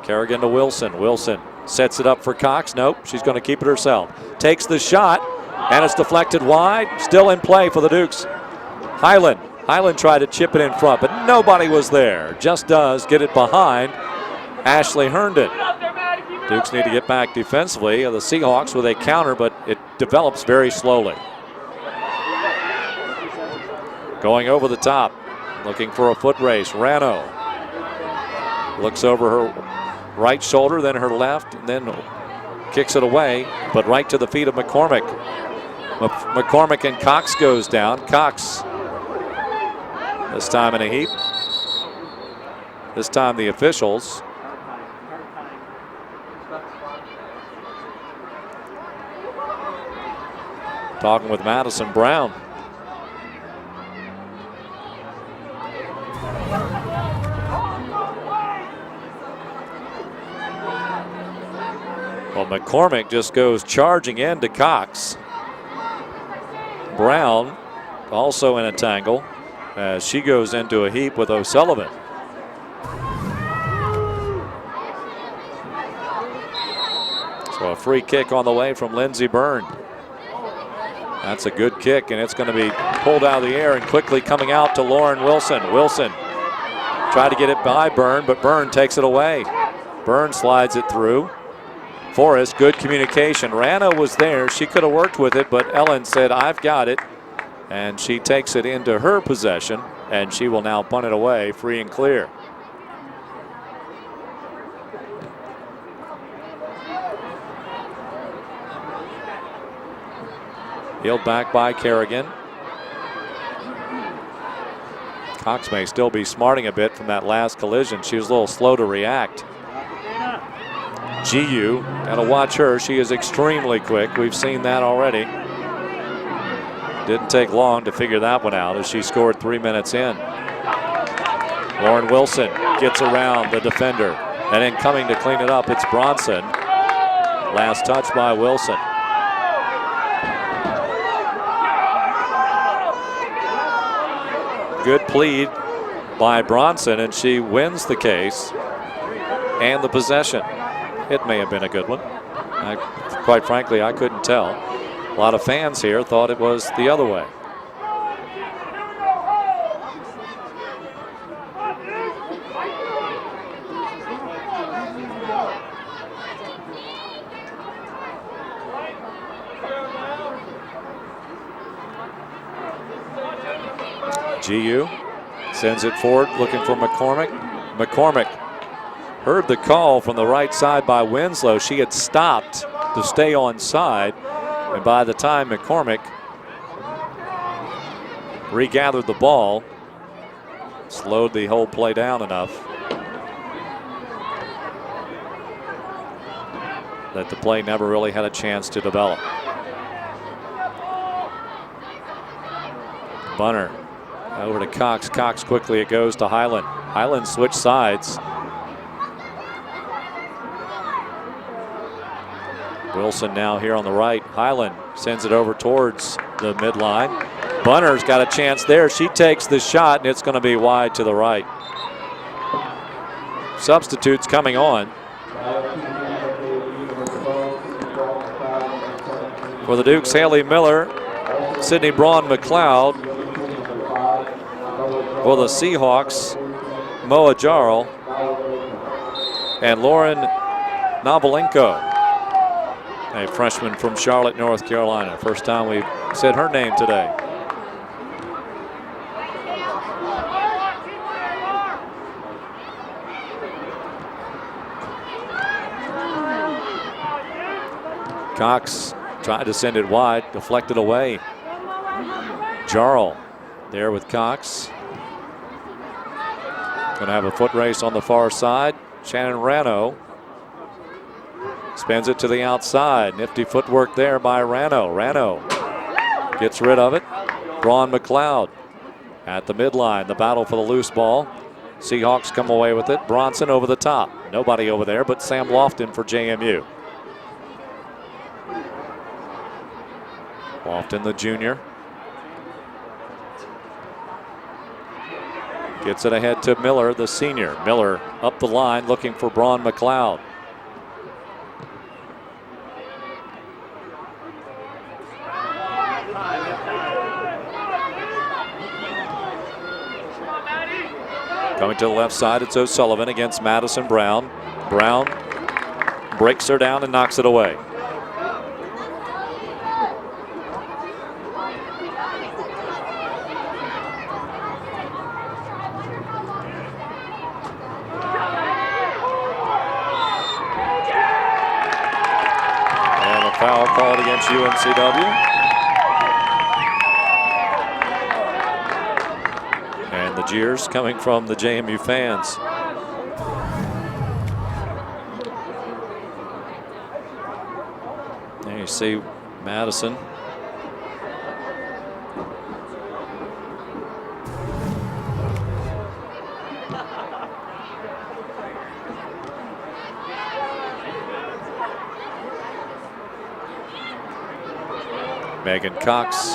Kerrigan to Wilson. Wilson sets it up for Cox. Nope, she's going to keep it herself. Takes the shot, and it's deflected wide. Still in play for the Dukes. Highland tried to chip it in front, but nobody was there. Just does get it behind Ashley Herndon. Dukes need to get back defensively. The Seahawks with a counter, but it develops very slowly. Going over the top, looking for a foot race. Rano looks over her right shoulder, then her left, and then kicks it away, but right to the feet of McCormick. McCormick and Cox goes down. Cox this time in a heap. This time the officials talking with Madison Brown. Well, McCormick just goes charging into Cox. Brown also in a tangle as she goes into a heap with O'Sullivan. So a free kick on the way from Lindsey Byrne. That's a good kick, and it's going to be pulled out of the air and quickly coming out to Lauren Wilson. Wilson tried to get it by Byrne, but Byrne takes it away. Byrne slides it through. Forrest, good communication. Rana was there. She could have worked with it, but Ellen said, I've got it. And she takes it into her possession And she will now punt it away, free and clear. Heeled back by Kerrigan. Cox may still be smarting a bit from that last collision. She was a little slow to react. GU, got to watch her. She is extremely quick. We've seen that already. Didn't take long to figure that one out as she scored 3 minutes in. Lauren Wilson gets around the defender. And then coming to clean it up, it's Bronson. Last touch by Wilson. Good plead by Bronson, and she wins the case and the possession. It may have been a good one. Quite frankly, I couldn't tell. A lot of fans here thought it was the other way. GU sends it forward, looking for McCormick. McCormick heard the call from the right side by Winslow. She had stopped to stay on side, and by the time McCormick regathered the ball, slowed the whole play down enough that the play never really had a chance to develop. Bunner over to Cox. Cox quickly, it goes to Highland. Highland switched sides. Wilson now here on the right. Highland sends it over towards the midline. Bunner's got a chance there. She takes the shot, and it's going to be wide to the right. Substitutes coming on. For the Dukes, Haley Miller, Sydney Braun-McLeod. For the Seahawks, Moa Jarl and Lauren Novolenko, a freshman from Charlotte, North Carolina. First time we've said her name today. Cox tried to send it wide, deflected away. Jarl there with Cox. Going to have a foot race on the far side. Shannon Rano spins it to the outside. Nifty footwork there by Rano. Rano gets rid of it. Braun-McLeod at the midline. The battle for the loose ball. Seahawks come away with it. Bronson over the top. Nobody over there but Sam Lofton for JMU. Lofton, the junior. Gets it ahead to Miller, the senior. Miller up the line looking for Braun-McLeod. Coming to the left side, it's O'Sullivan against Madison Brown. Brown breaks her down and knocks it away. Foul called against UNCW. And the jeers coming from the JMU fans. There you see Madison. Megan Cox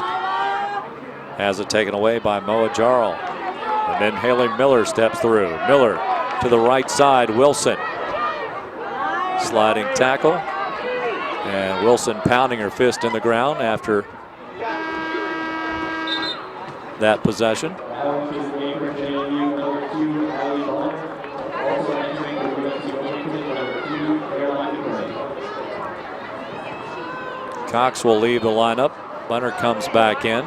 has it taken away by Moa Jarl. And then Haley Miller steps through. Miller to the right side. Wilson. Sliding tackle. And Wilson pounding her fist in the ground after that possession. Cox will leave the lineup. Bunner comes back in.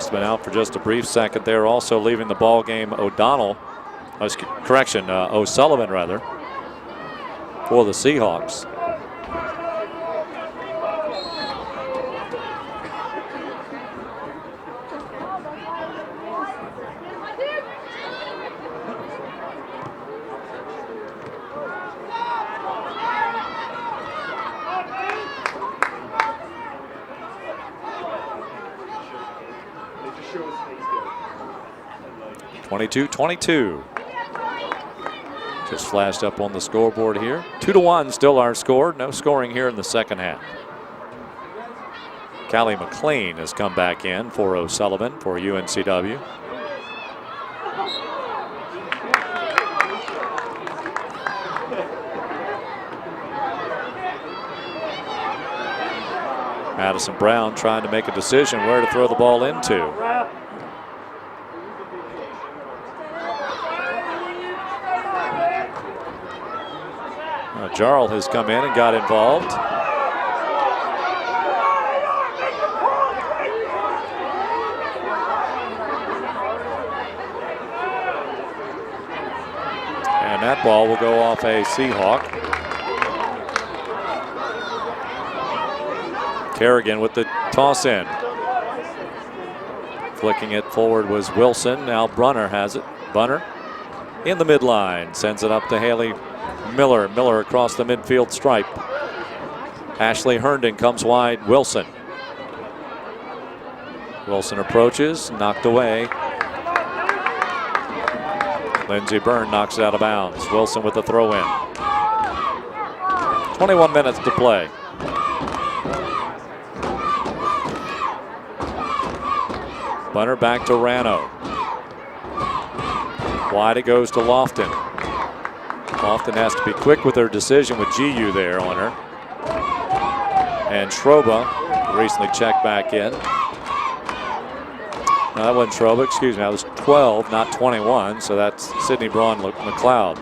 He's been out for just a brief second there. Also leaving the ball game, O'Sullivan rather, for the Seahawks. (22-22). Just flashed up on the scoreboard here. 2-1 still our score. No scoring here in the second half. Callie McLean has come back in for O'Sullivan for UNCW. Madison Brown trying to make a decision where to throw the ball into. Jarl has come in and got involved. And that ball will go off a Seahawk. Kerrigan with the toss in. Flicking it forward was Wilson. Now Brunner has it. Bunner in the midline. Sends it up to Haley Miller. Miller across the midfield stripe. Ashley Herndon comes wide. Wilson. Wilson approaches. Knocked away. Lindsey Byrne knocks it out of bounds. Wilson with the throw in. 21 minutes to play. Bunner back to Rano. Wide it goes to Lofton. Lofton has to be quick with her decision with GU there on her. And Schroba recently checked back in. No, that wasn't Schroba, excuse me. That was 12, not 21. So that's Sydney Braun McLeod.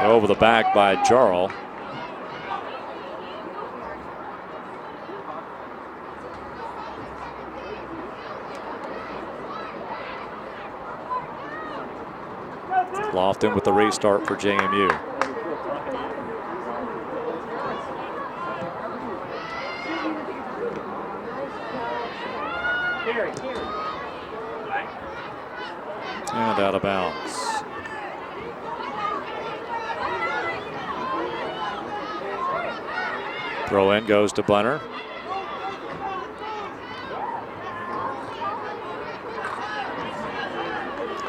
Over the back by Jarl. Lofton with the restart for JMU. And out of bounds. Throw in goes to Bunner.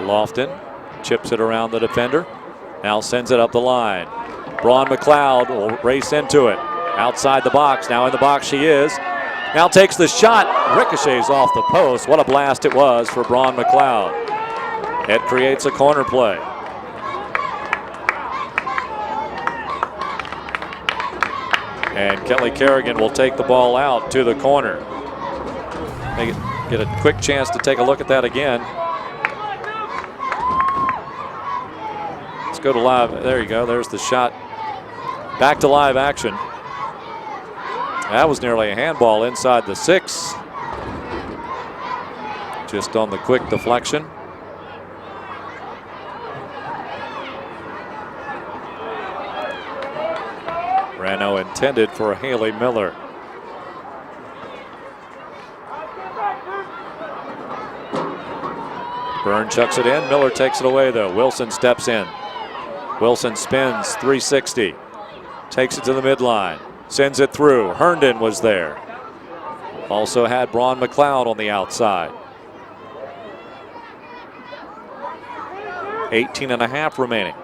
Lofton chips it around the defender. Now sends it up the line. Braun McLeod will race into it. Outside the box. Now in the box she is. Now takes the shot. Ricochets off the post. What a blast it was for Braun McLeod. It creates a corner play. And Kelly Kerrigan will take the ball out to the corner. Get a quick chance to take a look at that again. Let's go to live. There you go. There's the shot. Back to live action. That was nearly a handball inside the 6. Just on the quick deflection. Rano intended for Haley Miller. Byrne chucks it in. Miller takes it away though. Wilson steps in. Wilson spins 360. Takes it to the midline. Sends it through. Herndon was there. Also had Braun McLeod on the outside. 18.5 remaining.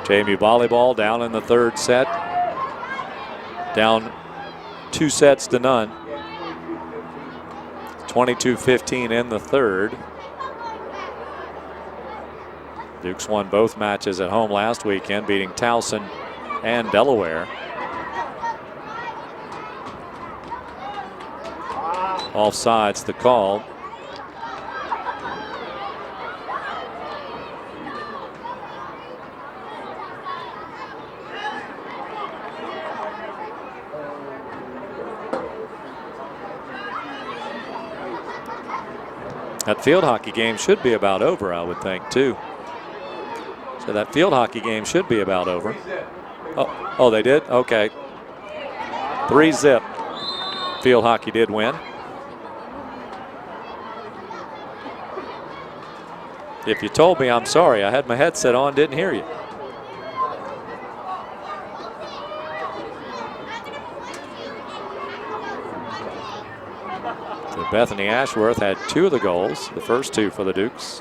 JMU volleyball down in the third set. Down 2 sets to none. 22-15 in the third. Dukes won both matches at home last weekend, beating Towson and Delaware. Offsides the call. That field hockey game should be about over, I would think, too. So that field hockey game should be about over. Oh, they did? Okay. 3-zip. Field hockey did win. If you told me, I'm sorry. I had my headset on, didn't hear you. So Bethany Ashworth had 2 of the goals, the first 2 for the Dukes.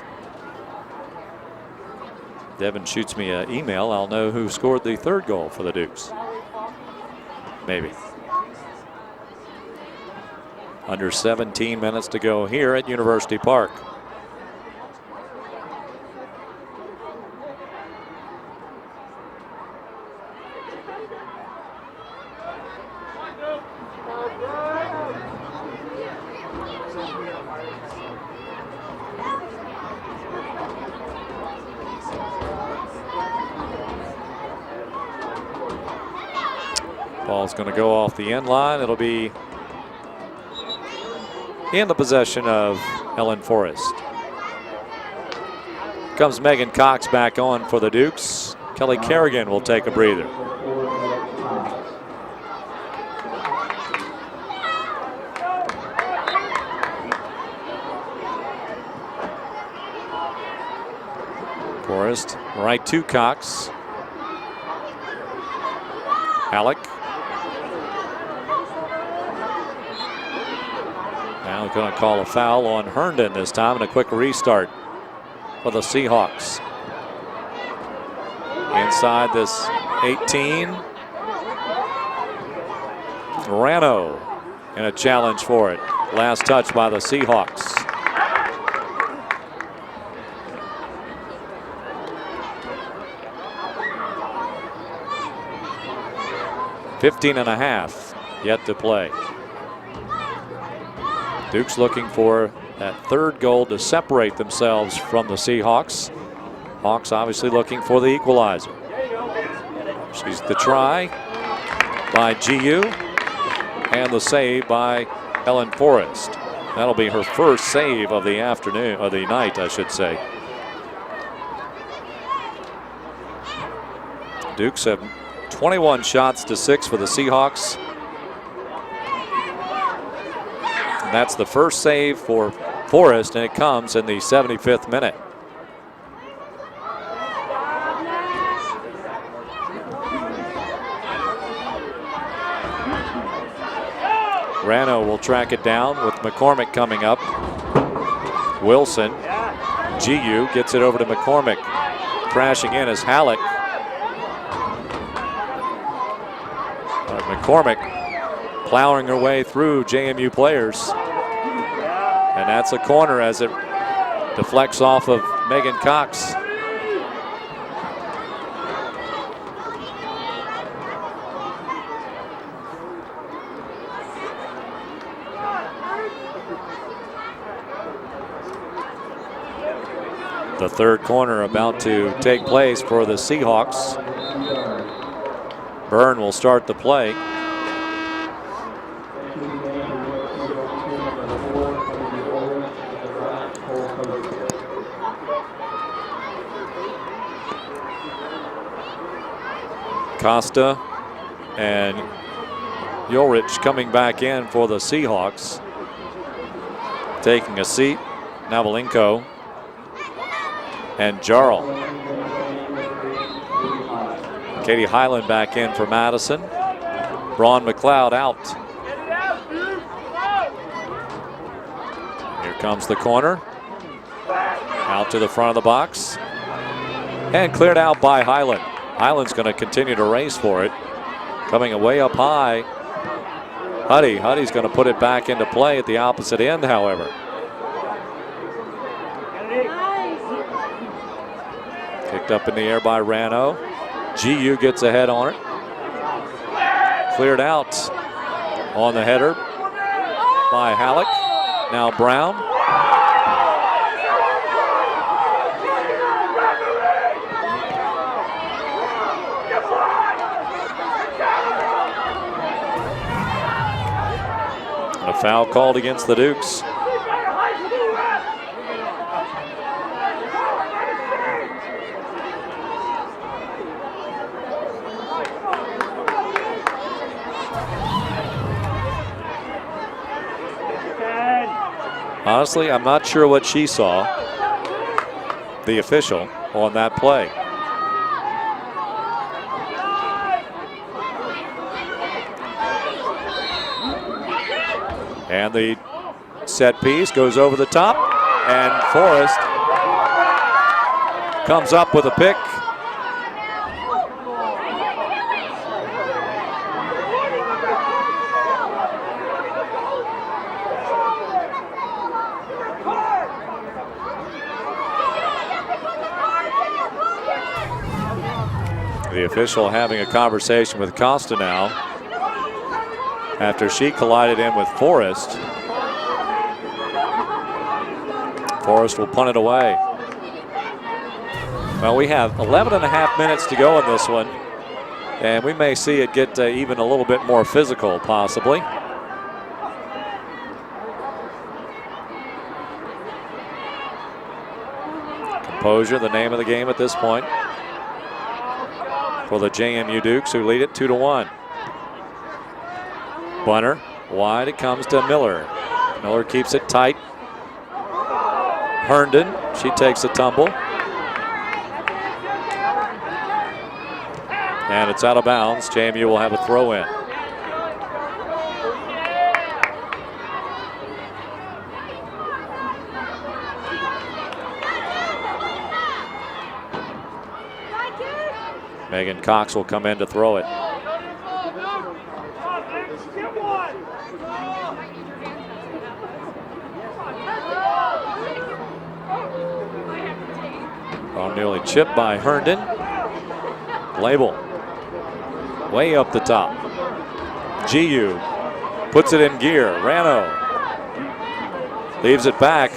Devin shoots me an email. I'll know who scored the 3rd goal for the Dukes. Maybe. Under 17 minutes to go here at University Park. Ball's going to go off the end line. It'll be in the possession of Ellen Forrest. Comes Megan Cox back on for the Dukes. Kelly Kerrigan will take a breather. Forrest right to Cox. Halleck. Now we're going to call a foul on Herndon this time, and a quick restart for the Seahawks. Inside this 18. Rano and a challenge for it. Last touch by the Seahawks. .15.5 yet to play. Dukes looking for that 3rd goal to separate themselves from the Seahawks. Hawks obviously looking for the equalizer. She's the try by GU and the save by Ellen Forrest. That'll be her first save of the afternoon, or the night, I should say. Dukes have 21 shots to 6 for the Seahawks. And that's the first save for Forrest, and it comes in the 75th minute. Rano will track it down with McCormick coming up. Wilson, GU gets it over to McCormick. Crashing in is Halleck. McCormick plowing her way through JMU players. And that's a corner as it deflects off of Megan Cox. The 3rd corner about to take place for the Seahawks. Byrne will start the play. Costa and Ulrich coming back in for the Seahawks. Taking a seat, Navalenko and Jarl. Katie Highland back in for Madison. Braun McLeod out. Here comes the corner. Out to the front of the box. And cleared out by Highland. Highland's going to continue to race for it. Coming away up high. Huddy's going to put it back into play at the opposite end, however. Kicked up in the air by Rano. GU gets ahead on it. Cleared out on the header by Halleck. Now Brown. And a foul called against the Dukes. Honestly, I'm not sure what she saw, the official, on that play. And the set piece goes over the top, and Forrest comes up with a pick. The official having a conversation with Costa now after she collided in with Forrest. Forrest will punt it away. Well, we have 11.5 minutes to go in this one, and we may see it get even a little bit more physical, possibly. Composure, the name of the game at this point for the JMU Dukes, who lead it 2-1. Bunner, wide, it comes to Miller. Miller keeps it tight. Herndon, she takes a tumble. And it's out of bounds. JMU will have a throw in. Megan Cox will come in to throw it. Ball nearly chipped by Herndon. Label way up the top. GU puts it in gear. Rano leaves it back.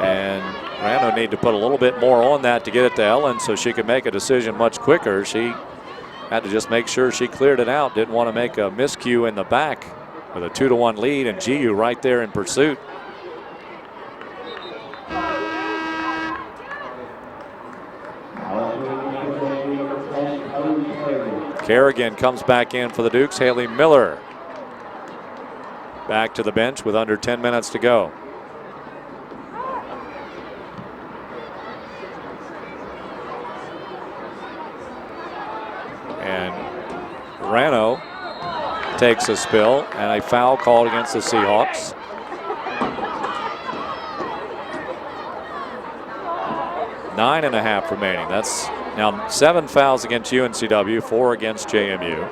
And Rano need to put a little bit more on that to get it to Ellen so she could make a decision much quicker. She had to just make sure she cleared it out. Didn't want to make a miscue in the back with a 2-1 lead, and GU right there in pursuit. Kerrigan comes back in for the Dukes. Haley Miller back to the bench with under 10 minutes to go. And Rano takes a spill, and a foul called against the Seahawks. Nine and a half remaining. That's now 7 fouls against UNCW, 4 against JMU.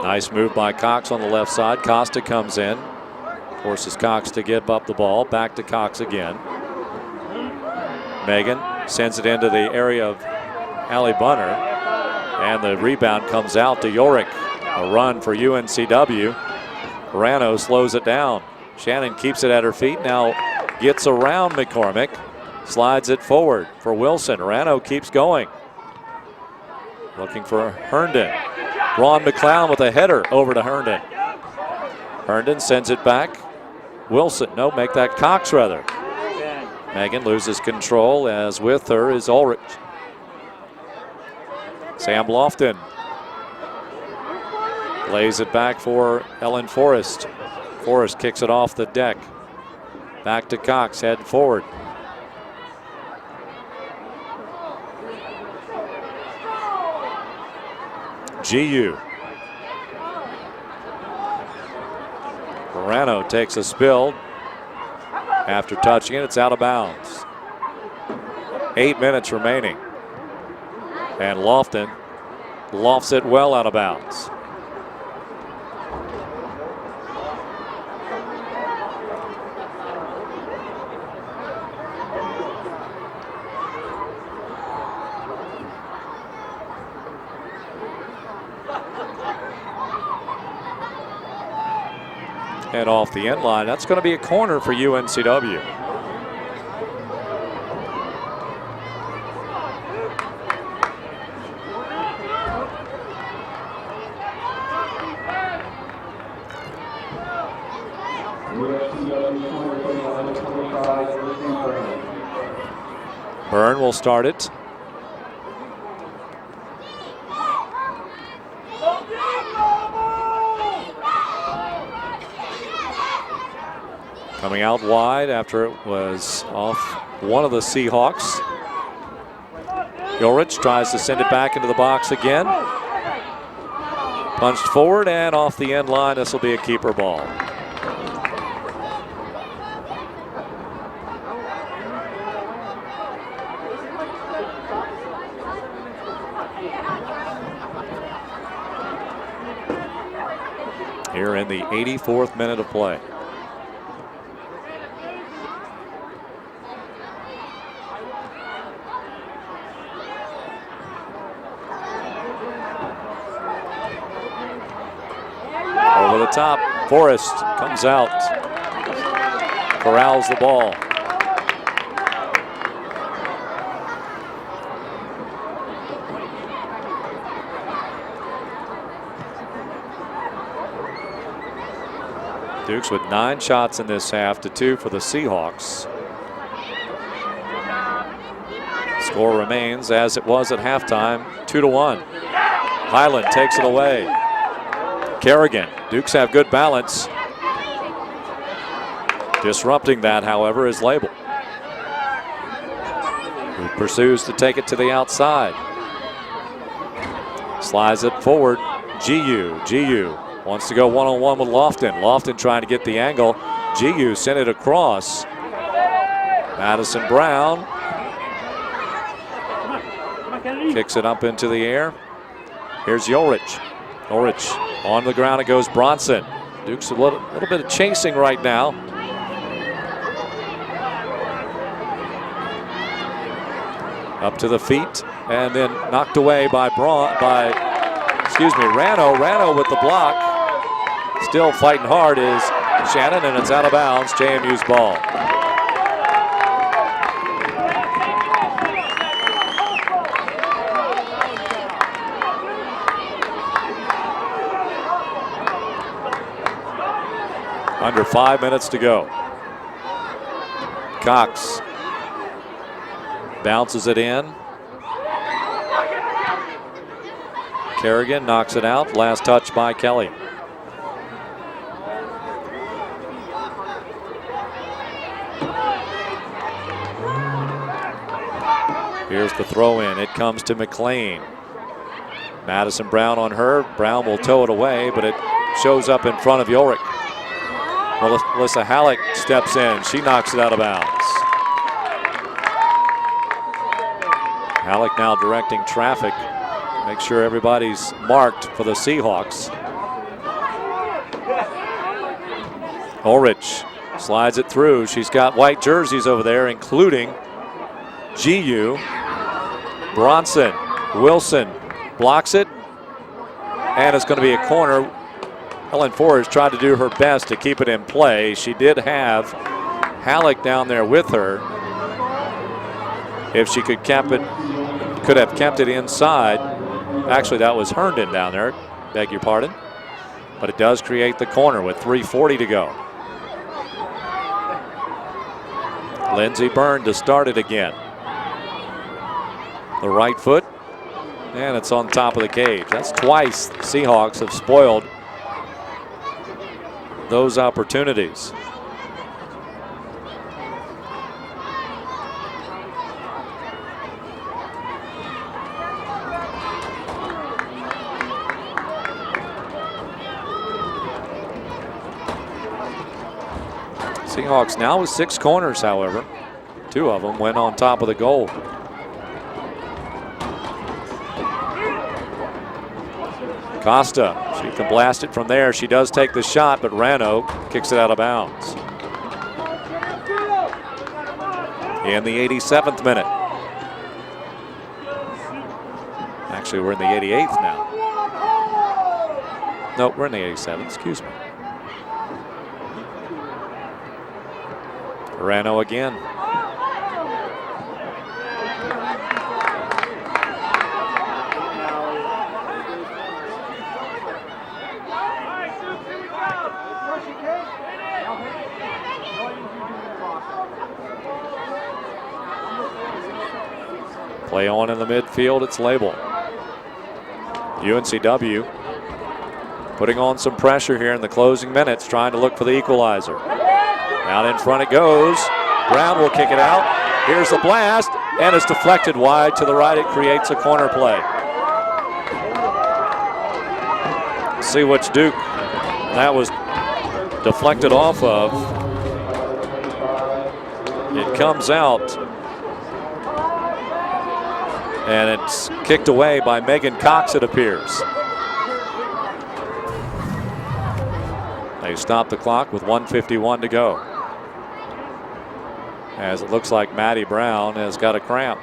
Nice move by Cox on the left side. Costa comes in, forces Cox to give up the ball. Back to Cox again. Megan sends it into the area of Allie Bunner, and the rebound comes out to Yorick. A run for UNCW. Rano slows it down. Shannon keeps it at her feet, now gets around McCormick, slides it forward for Wilson. Rano keeps going. Looking for Herndon. Ron McClown with a header over to Herndon. Herndon sends it back. Wilson, no, make that Cox rather. Megan loses control, as with her is Ulrich. Sam Lofton lays it back for Ellen Forrest. Forrest kicks it off the deck. Back to Cox, head forward. GU. Rano takes a spill. After touching it, it's out of bounds. 8 minutes remaining. And Lofton lofts it well out of bounds. and off the end line. That's going to be a corner for UNCW. Byrne will start it. Coming out wide after it was off one of the Seahawks. Ulrich tries to send it back into the box again. Punched forward and off the end line. This will be a keeper ball. Here in the 84th minute of play. Over the top, Forrest comes out, corrals the ball. Dukes with 9 shots in this half to 2 for the Seahawks. Score remains as it was at halftime, 2-1. Highland takes it away. Kerrigan, Dukes have good balance. Disrupting that, however, is Label, who pursues to take it to the outside. Slides it forward. GU wants to go one-on-one with Lofton. Lofton trying to get the angle. GU sent it across. Madison Brown kicks it up into the air. Here's Ulrich. Ulrich on the ground. It goes Bronson. Dukes a little bit of chasing right now. Up to the feet and then knocked away by Rano. Rano with the block. Still fighting hard is Shannon, and it's out of bounds. JMU's ball. Under 5 minutes to go. Cox bounces it in. Kerrigan knocks it out. Last touch by Kelly. Here's the throw in. It comes to McLean. Madison Brown on her. Brown will tow it away, but it shows up in front of Ulrich. Melissa Halleck steps in. She knocks it out of bounds. Halleck now directing traffic. Make sure everybody's marked for the Seahawks. Ulrich slides it through. She's got white jerseys over there, including GU. Bronson, Wilson blocks it, and it's going to be a corner. Helen Forrest tried to do her best to keep it in play. She did have Halleck down there with her. If she could have kept it inside. Actually, that was Herndon down there, beg your pardon. But it does create the corner with 3:40 to go. Lindsey Byrne to start it again. The right foot, and it's on top of the cage. That's twice the Seahawks have spoiled those opportunities. Seahawks now with 6 corners, however. 2 of them went on top of the goal. Costa, she can blast it from there. She does take the shot, but Rano kicks it out of bounds. In the 87th minute. Actually, we're in the 88th now. No, we're in the 87th, excuse me. Rano again. Play on in the midfield, it's Label. UNCW putting on some pressure here in the closing minutes, trying to look for the equalizer. Out in front it goes. Brown will kick it out. Here's the blast, and it's deflected wide to the right. It creates a corner play. See which Duke that was deflected off of. It comes out, and it's kicked away by Megan Cox, it appears. They stop the clock with 1:51 to go, as it looks like Maddie Brown has got a cramp.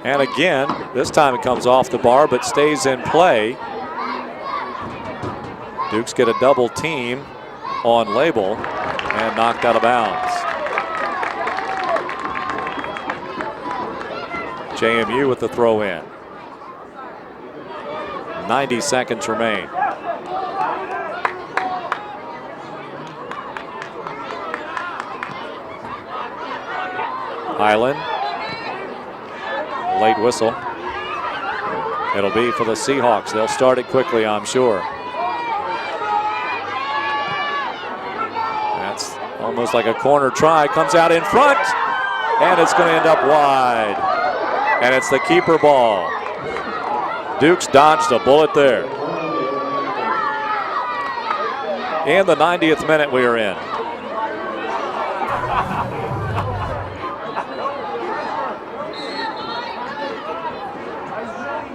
And again, this time it comes off the bar but stays in play. Dukes get a double team on Label and knocked out of bounds. JMU with the throw in. 90 seconds remain. Highland. Late whistle. It'll be for the Seahawks. They'll start it quickly, I'm sure. That's almost like a corner try. Comes out in front, and it's going to end up wide. And it's the keeper ball. Dukes dodged a bullet there. In the 90th minute we are in.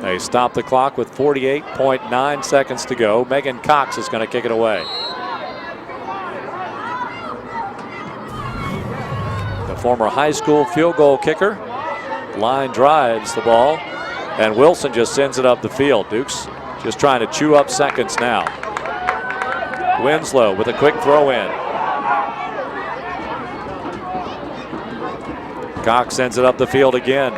They stop the clock with 48.9 seconds to go. Megan Cox is going to kick it away. The former high school field goal kicker. Line drives the ball, and Wilson just sends it up the field. Dukes just trying to chew up seconds now. Winslow with a quick throw in. Cox sends it up the field again.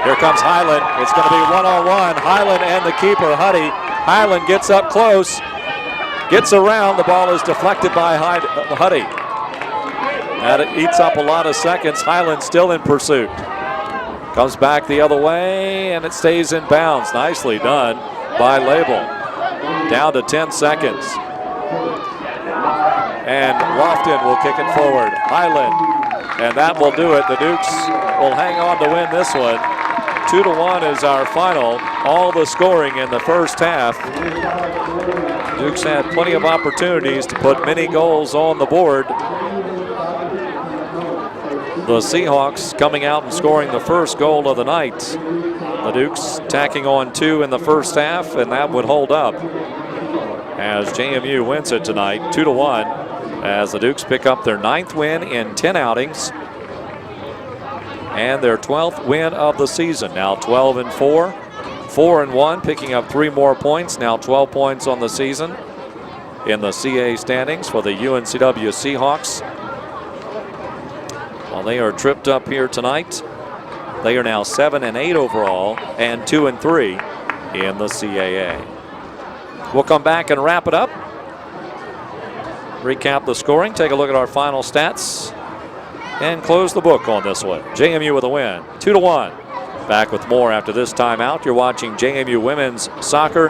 Here comes Highland. It's going to be one-on-one. Highland and the keeper, Huddy. Highland gets up close, gets around. The ball is deflected by Huddy. That eats up a lot of seconds. Highland still in pursuit. Comes back the other way, and it stays in bounds. Nicely done by Label. Down to 10 seconds. And Lofton will kick it forward. Highland, and that will do it. The Dukes will hang on to win this one. 2-1 is our final. All the scoring in the first half. Dukes had plenty of opportunities to put many goals on the board. The Seahawks coming out and scoring the first goal of the night. The Dukes tacking on 2 in the first half, and that would hold up as JMU wins it tonight, 2-1, as the Dukes pick up their 9th win in 10 outings and their 12th win of the season. Now 12-4, 4-1, picking up 3 more points. Now 12 points on the season in the CA standings for the UNCW Seahawks. Well, they are tripped up here tonight. They are now 7-8 overall and 2-3 in the CAA. We'll come back and wrap it up. Recap the scoring, take a look at our final stats, and close the book on this one. JMU with a win, 2-1. Back with more after this timeout. You're watching JMU Women's Soccer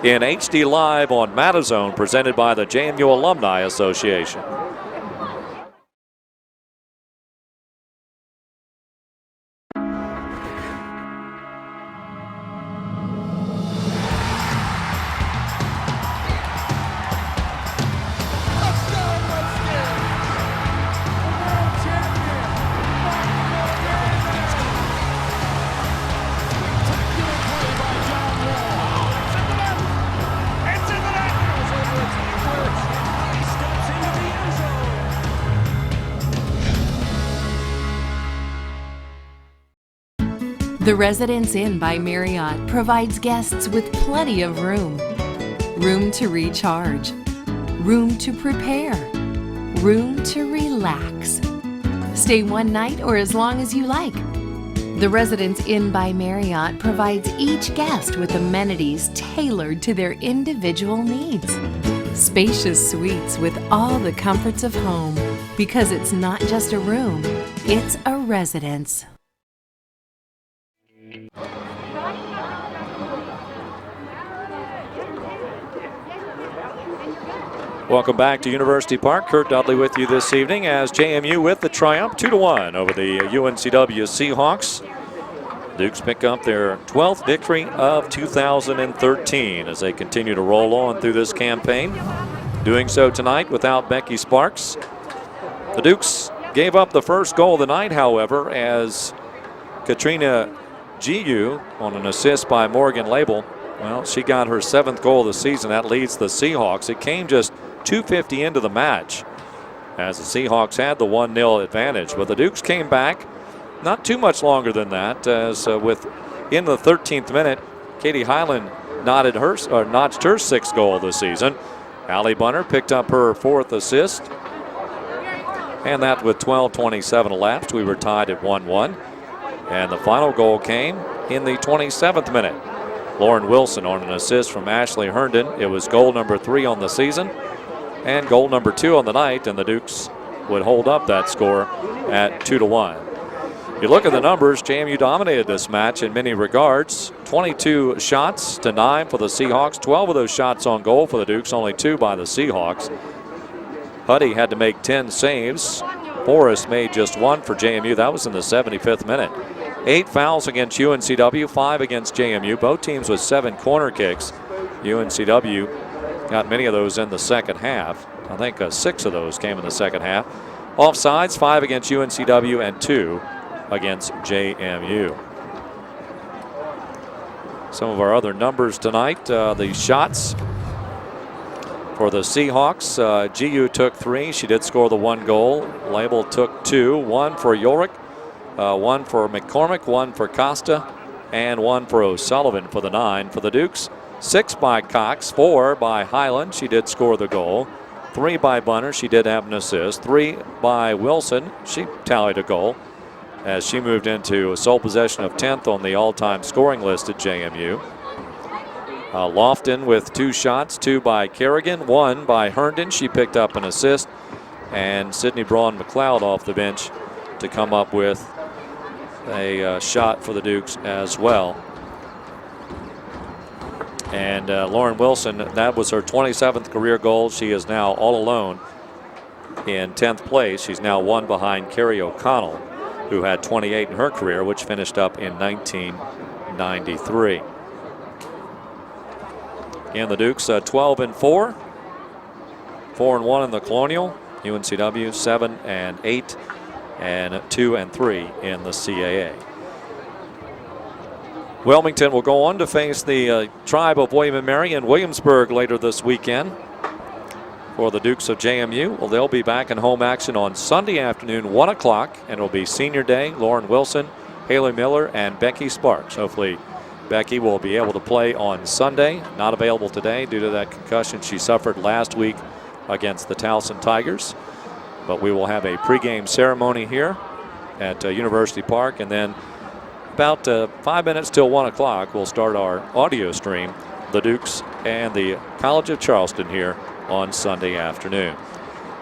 in HD Live on Matazone, presented by the JMU Alumni Association. The Residence Inn by Marriott provides guests with plenty of room. Room to recharge. Room to prepare. Room to relax. Stay one night or as long as you like. The Residence Inn by Marriott provides each guest with amenities tailored to their individual needs. Spacious suites with all the comforts of home, because it's not just a room, it's a residence. Welcome back to University Park. Kurt Dudley with you this evening as JMU with the triumph 2-1 over the UNCW Seahawks. Dukes pick up their 12th victory of 2013 as they continue to roll on through this campaign. Doing so tonight without Becky Sparks. The Dukes gave up the first goal of the night, however, as Katrina Giu on an assist by Morgan Label. Well, she got her 7th goal of the season. That leads the Seahawks. It came just 2:50 into the match as the Seahawks had the 1-0 advantage. But the Dukes came back not too much longer than that, as in the 13th minute, Katie Hyland notched her 6th goal of the season. Allie Bunner picked up her 4th assist. And that with 12:27 elapsed, we were tied at 1-1. And the final goal came in the 27th minute. Lauren Wilson on an assist from Ashley Herndon. It was goal number 3 on the season and goal number 2 on the night, and the Dukes would hold up that score at 2-1. You look at the numbers, JMU dominated this match in many regards. 22 shots to 9 for the Seahawks. 12 of those shots on goal for the Dukes, only 2 by the Seahawks. Huddy had to make 10 saves. Forrest made just 1 for JMU. That was in the 75th minute. 8 fouls against UNCW, 5 against JMU. Both teams with 7 corner kicks. UNCW got many of those in the second half. I think 6 of those came in the second half. Offsides, 5 against UNCW and 2 against JMU. Some of our other numbers tonight, the shots for the Seahawks. GU took 3. She did score the 1 goal. Label took 2. 1 for Yorick, 1 for McCormick, 1 for Costa, and 1 for O'Sullivan for the 9. For the Dukes, 6 by Cox, 4 by Highland. She did score the goal. 3 by Bunner. She did have an assist. 3 by Wilson. She tallied a goal as she moved into sole possession of 10th on the all-time scoring list at JMU. Lofton with 2 shots, 2 by Kerrigan, 1 by Herndon. She picked up an assist. And Sydney Braun-McLeod off the bench to come up with a shot for the Dukes as well. And Lauren Wilson, that was her 27th career goal. She is now all alone in 10th place. She's now 1 behind Carrie O'Connell, who had 28 in her career, which finished up in 1993. And the Dukes 12-4, 4-1 in the Colonial. UNCW 7-8, and 2-3 in the CAA. Wilmington will go on to face the Tribe of William and Mary in Williamsburg later this weekend. For the Dukes of JMU, well, they'll be back in home action on Sunday afternoon, 1 o'clock, and it'll be senior day. Lauren Wilson, Haley Miller, and Becky Sparks. Hopefully Becky will be able to play on Sunday. Not available today due to that concussion she suffered last week against the Towson Tigers. But we will have a pregame ceremony here at University Park, and then about 5 minutes till 1 o'clock, we'll start our audio stream, the Dukes and the College of Charleston here on Sunday afternoon.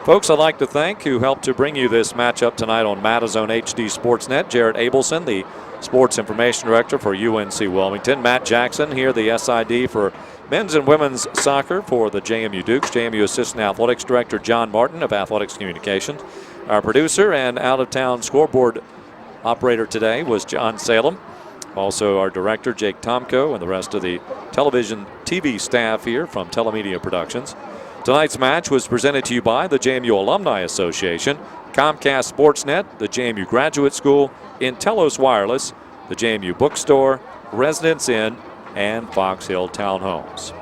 Folks, I'd like to thank who helped to bring you this matchup tonight on Madazone HD Sportsnet. Jarrett Abelson, the Sports Information Director for UNC Wilmington. Matt Jackson here, the SID for men's and women's soccer for the JMU Dukes. JMU Assistant Athletics Director John Martin of Athletics Communications. Our producer and out-of-town scoreboard operator today was John Salem. Also our director Jake Tomko and the rest of the television TV staff here from Telemedia Productions. Tonight's match was presented to you by the JMU Alumni Association, Comcast Sportsnet, the JMU Graduate School, Intellos Wireless, the JMU Bookstore, Residence Inn, and Fox Hill Townhomes.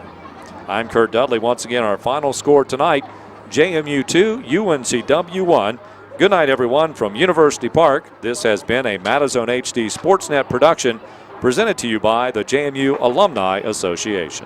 I'm Kurt Dudley. Once again, our final score tonight, JMU 2, UNCW 1. Good night, everyone, from University Park. This has been a Matazone HD Sportsnet production presented to you by the JMU Alumni Association.